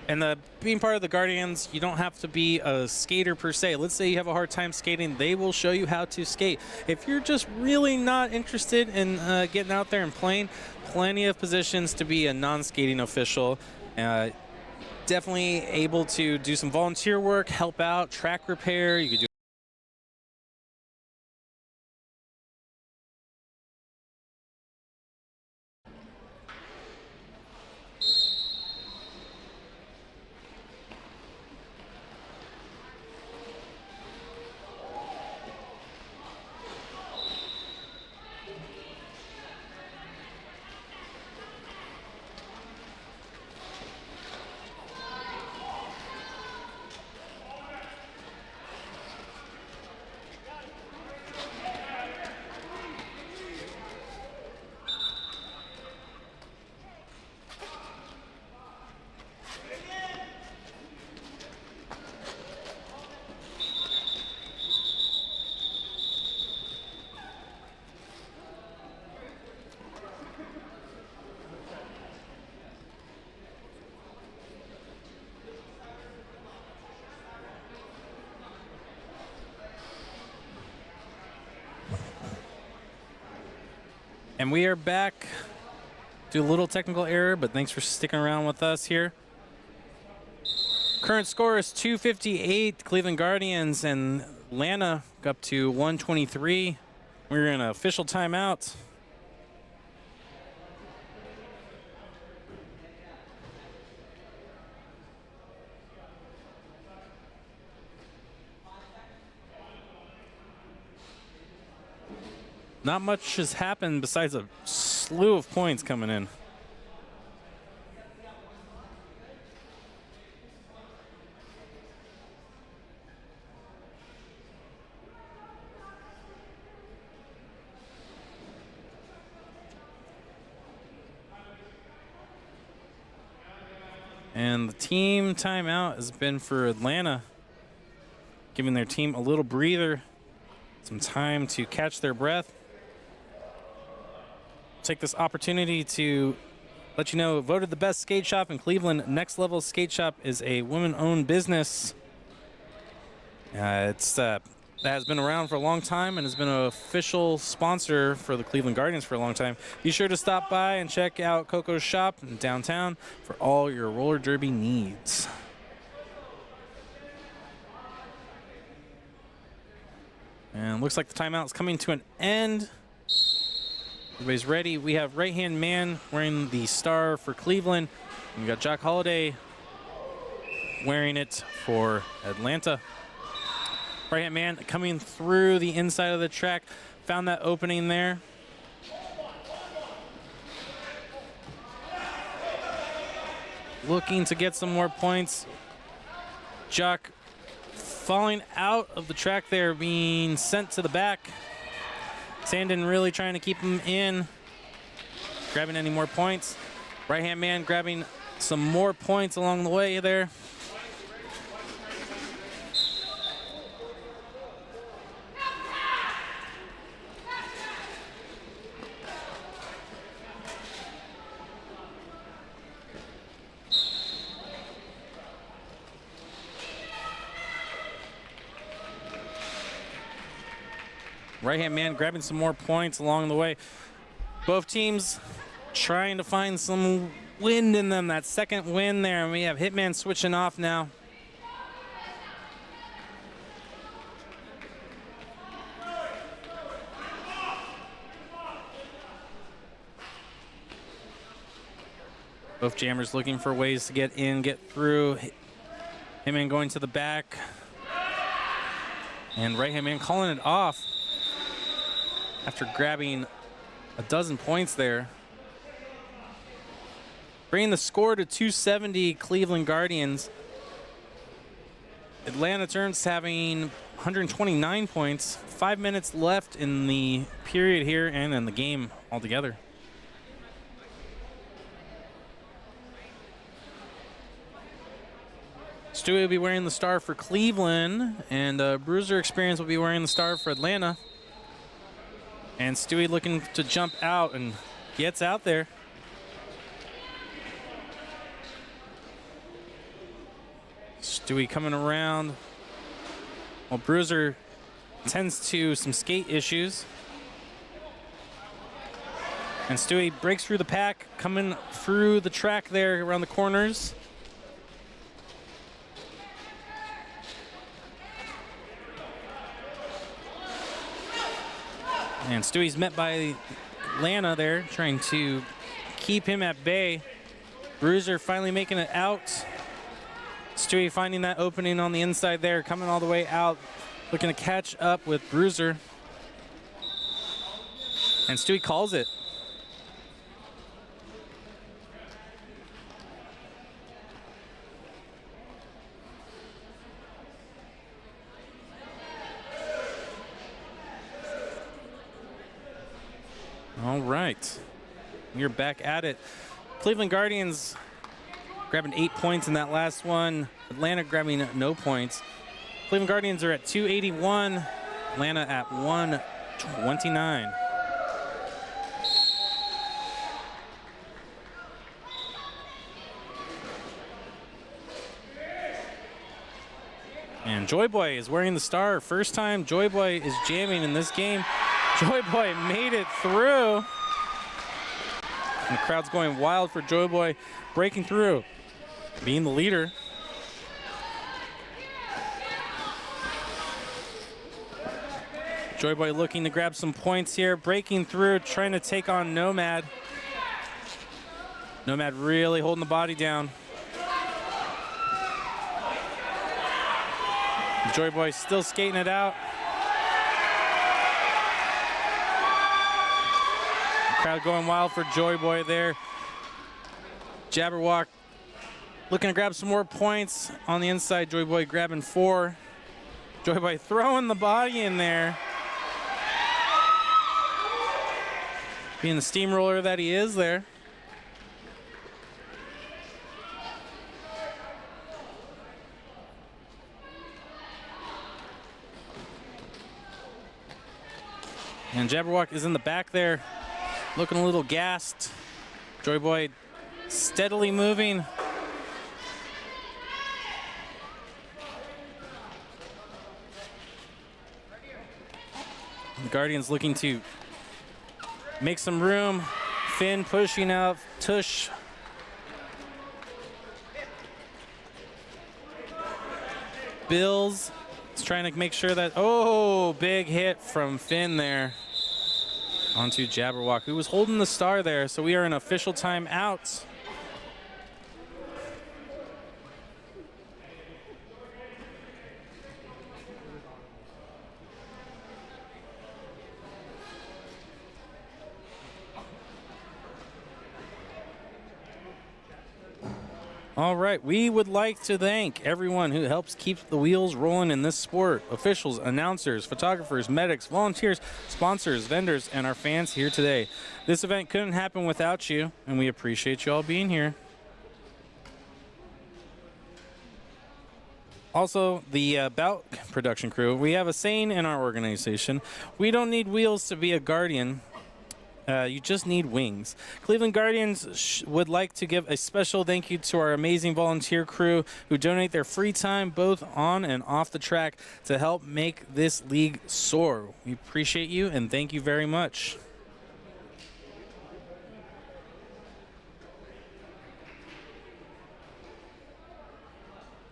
And being part of the Guardians, you don't have to be a skater per se. Let's say you have a hard time skating, they will show you how to skate. If you're just really not interested in getting out there and playing, plenty of positions to be a non-skating official. Definitely able to do some volunteer work, help out, track repair. You could do And we are back. Do a little technical error, but thanks for sticking around with us here. Current score is 258 Cleveland Guardians, and Atlanta up to 123. We're in an official timeout. Not much has happened besides a slew of points coming in. And the team timeout has been for Atlanta, giving their team a little breather, some time to catch their breath. Take this opportunity to let you know, voted the best skate shop in Cleveland. Next Level Skate Shop is a woman-owned business. That has been around for a long time and has been an official sponsor for the Cleveland Guardians for a long time. Be sure to stop by and check out Coco's shop in downtown for all your roller derby needs. And looks like the timeout is coming to an end. Everybody's ready. We have right-hand man wearing the star for Cleveland. And we got Jock Holliday wearing it for Atlanta. Right-hand man coming through the inside of the track. Found that opening there. Looking to get some more points. Jock falling out of the track there, being sent to the back. Sandin really trying to keep him in. Grabbing any more points. Right-hand man grabbing some more points along the way there. Right-hand man grabbing some more points along the way. Both teams trying to find some wind in them, that second wind there. And we have Hitman switching off now. Both jammers looking for ways to get in, get through. Hitman going to the back. And right-hand man calling it off after grabbing a dozen points there. Bringing the score to 270 Cleveland Guardians. Atlanta Terminus having 129 points. 5 minutes left in the period here and in the game altogether. Stewie will be wearing the star for Cleveland, and Bruiser Experience will be wearing the star for Atlanta. And Stewie looking to jump out and gets out there. Stewie coming around. Well, Bruiser tends to some skate issues. And Stewie breaks through the pack, coming through the track there around the corners. And Stewie's met by Atlanta there, trying to keep him at bay. Bruiser finally making it out. Stewie finding that opening on the inside there, coming all the way out, looking to catch up with Bruiser. And Stewie calls it. All right, we're back at it. Cleveland Guardians grabbing 8 points in that last one. Atlanta grabbing no points. Cleveland Guardians are at 281. Atlanta at 129. And Joy Boy is wearing the star. First time Joy Boy is jamming in this game. Joy Boy made it through. And the crowd's going wild for Joy Boy, breaking through, being the leader. Joy Boy looking to grab some points here, breaking through, trying to take on Nomad. Nomad really holding the body down. Joy Boy still skating it out. Crowd going wild for Joy Boy there. Jabberwock looking to grab some more points on the inside. Joy Boy grabbing 4. Joy Boy throwing the body in there. Being the steamroller that he is there. And Jabberwock is in the back there, looking a little gassed. Joy Boy steadily moving. The Guardians looking to make some room. Finn pushing out Tush. Bills is trying to make sure that, oh, big hit from Finn there. Onto Jabberwock, who was holding the star there. So we are in official timeout. All right, we would like to thank everyone who helps keep the wheels rolling in this sport. Officials, announcers, photographers, medics, volunteers, sponsors, vendors, and our fans here today. This event couldn't happen without you, and we appreciate you all being here. Also, the bout production crew, we have a saying in our organization: we don't need wheels to be a guardian. You just need wings. Cleveland Guardians would like to give a special thank you to our amazing volunteer crew who donate their free time both on and off the track to help make this league soar. We appreciate you and thank you very much.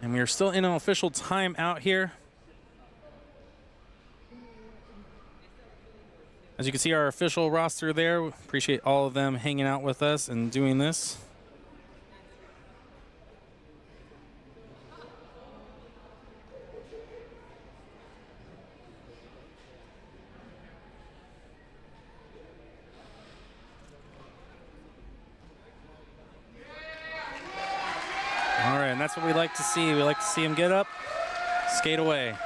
And we are still in an official timeout here. As you can see, our official roster there. We appreciate all of them hanging out with us and doing this. All right, and that's what we like to see. We like to see him get up, skate away.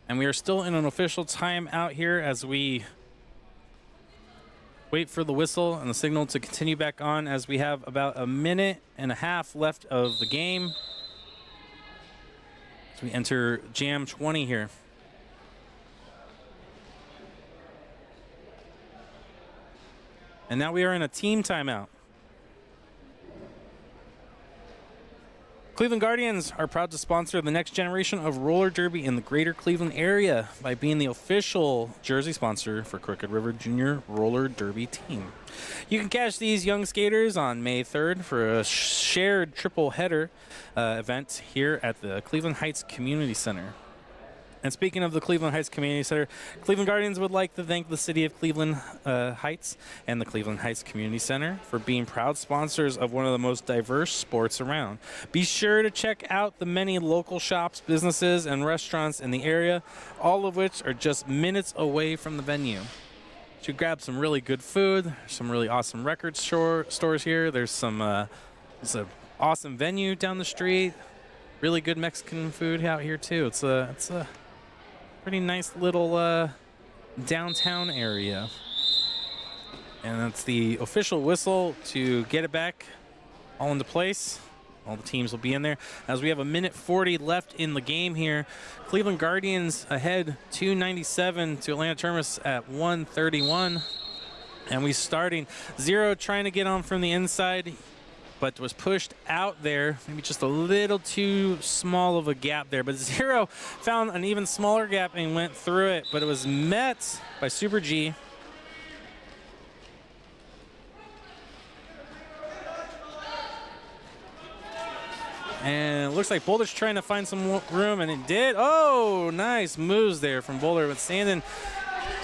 And we are still in an official timeout here as we wait for the whistle and the signal to continue back on, as we have about a minute and a half left of the game. As we enter Jam 20 here. And now we are in a team timeout. Cleveland Guardians are proud to sponsor the next generation of roller derby in the greater Cleveland area by being the official jersey sponsor for Crooked River Junior Roller Derby team. You can catch these young skaters on May 3rd for a shared triple header event here at the Cleveland Heights Community Center. And speaking of the Cleveland Heights Community Center, Cleveland Guardians would like to thank the City of Cleveland Heights and the Cleveland Heights Community Center for being proud sponsors of one of the most diverse sports around. Be sure to check out the many local shops, businesses, and restaurants in the area, all of which are just minutes away from the venue. To grab some really good food, some really awesome record stores here. There's some it's an awesome venue down the street. Really good Mexican food out here too. It's a pretty nice little downtown area. And that's the official whistle to get it back all into place. All the teams will be in there. As we have a minute 40 left in the game here. Cleveland Guardians ahead 297 to Atlanta Terminus at 131. And we starting 0 trying to get on from the inside. but was pushed out there. Maybe just a little too small of a gap there. But Zero found an even smaller gap and went through it, but it was met by Super G. And it looks like Boulder's trying to find some room, and it did. Oh, nice moves there from Boulder, but Sandin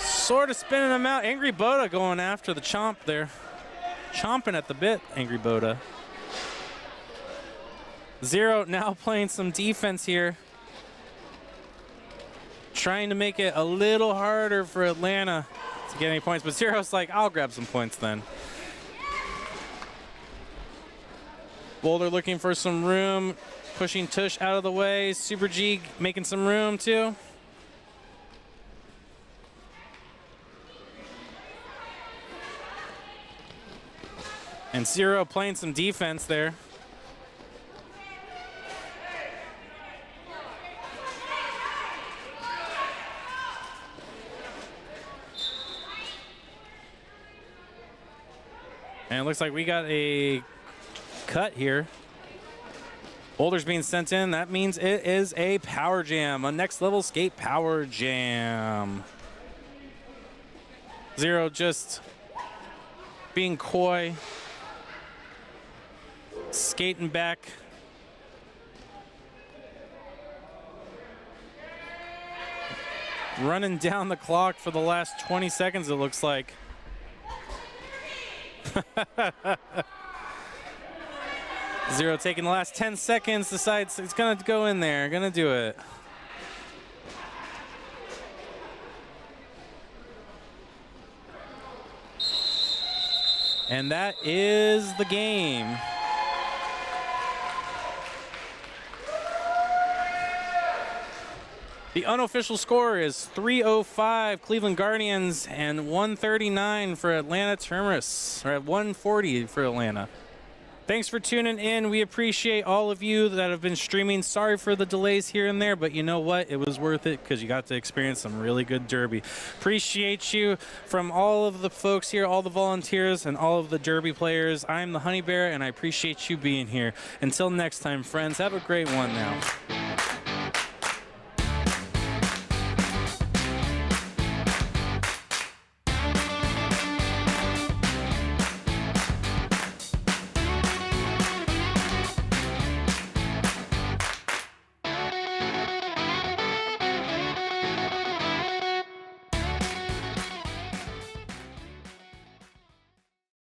sort of spinning him out. Angry Boda going after the chomp there. Chomping at the bit, Angry Boda. Zero now playing some defense here. Trying to make it a little harder for Atlanta to get any points, but Zero's like, I'll grab some points then. Boulder looking for some room, pushing Tush out of the way. Super G making some room too. And Zero playing some defense there. And it looks like we got a cut here. Boulder's being sent in. That means it is a power jam, a next level skate power jam. Zero just being coy, skating back. Running down the clock for the last 20 seconds, it looks like. Zero taking the last 10 seconds, decides it's gonna go in there, gonna do it. And that is the game. The unofficial score is 305 Cleveland Guardians and 139 for Atlanta Terminus, or at 140 for Atlanta. Thanks for tuning in. We appreciate all of you that have been streaming. Sorry for the delays here and there, but you know what? It was worth it because you got to experience some really good derby. Appreciate you from all of the folks here, all the volunteers, and all of the derby players. I'm the Honey Bear, and I appreciate you being here. Until next time, friends, have a great one now.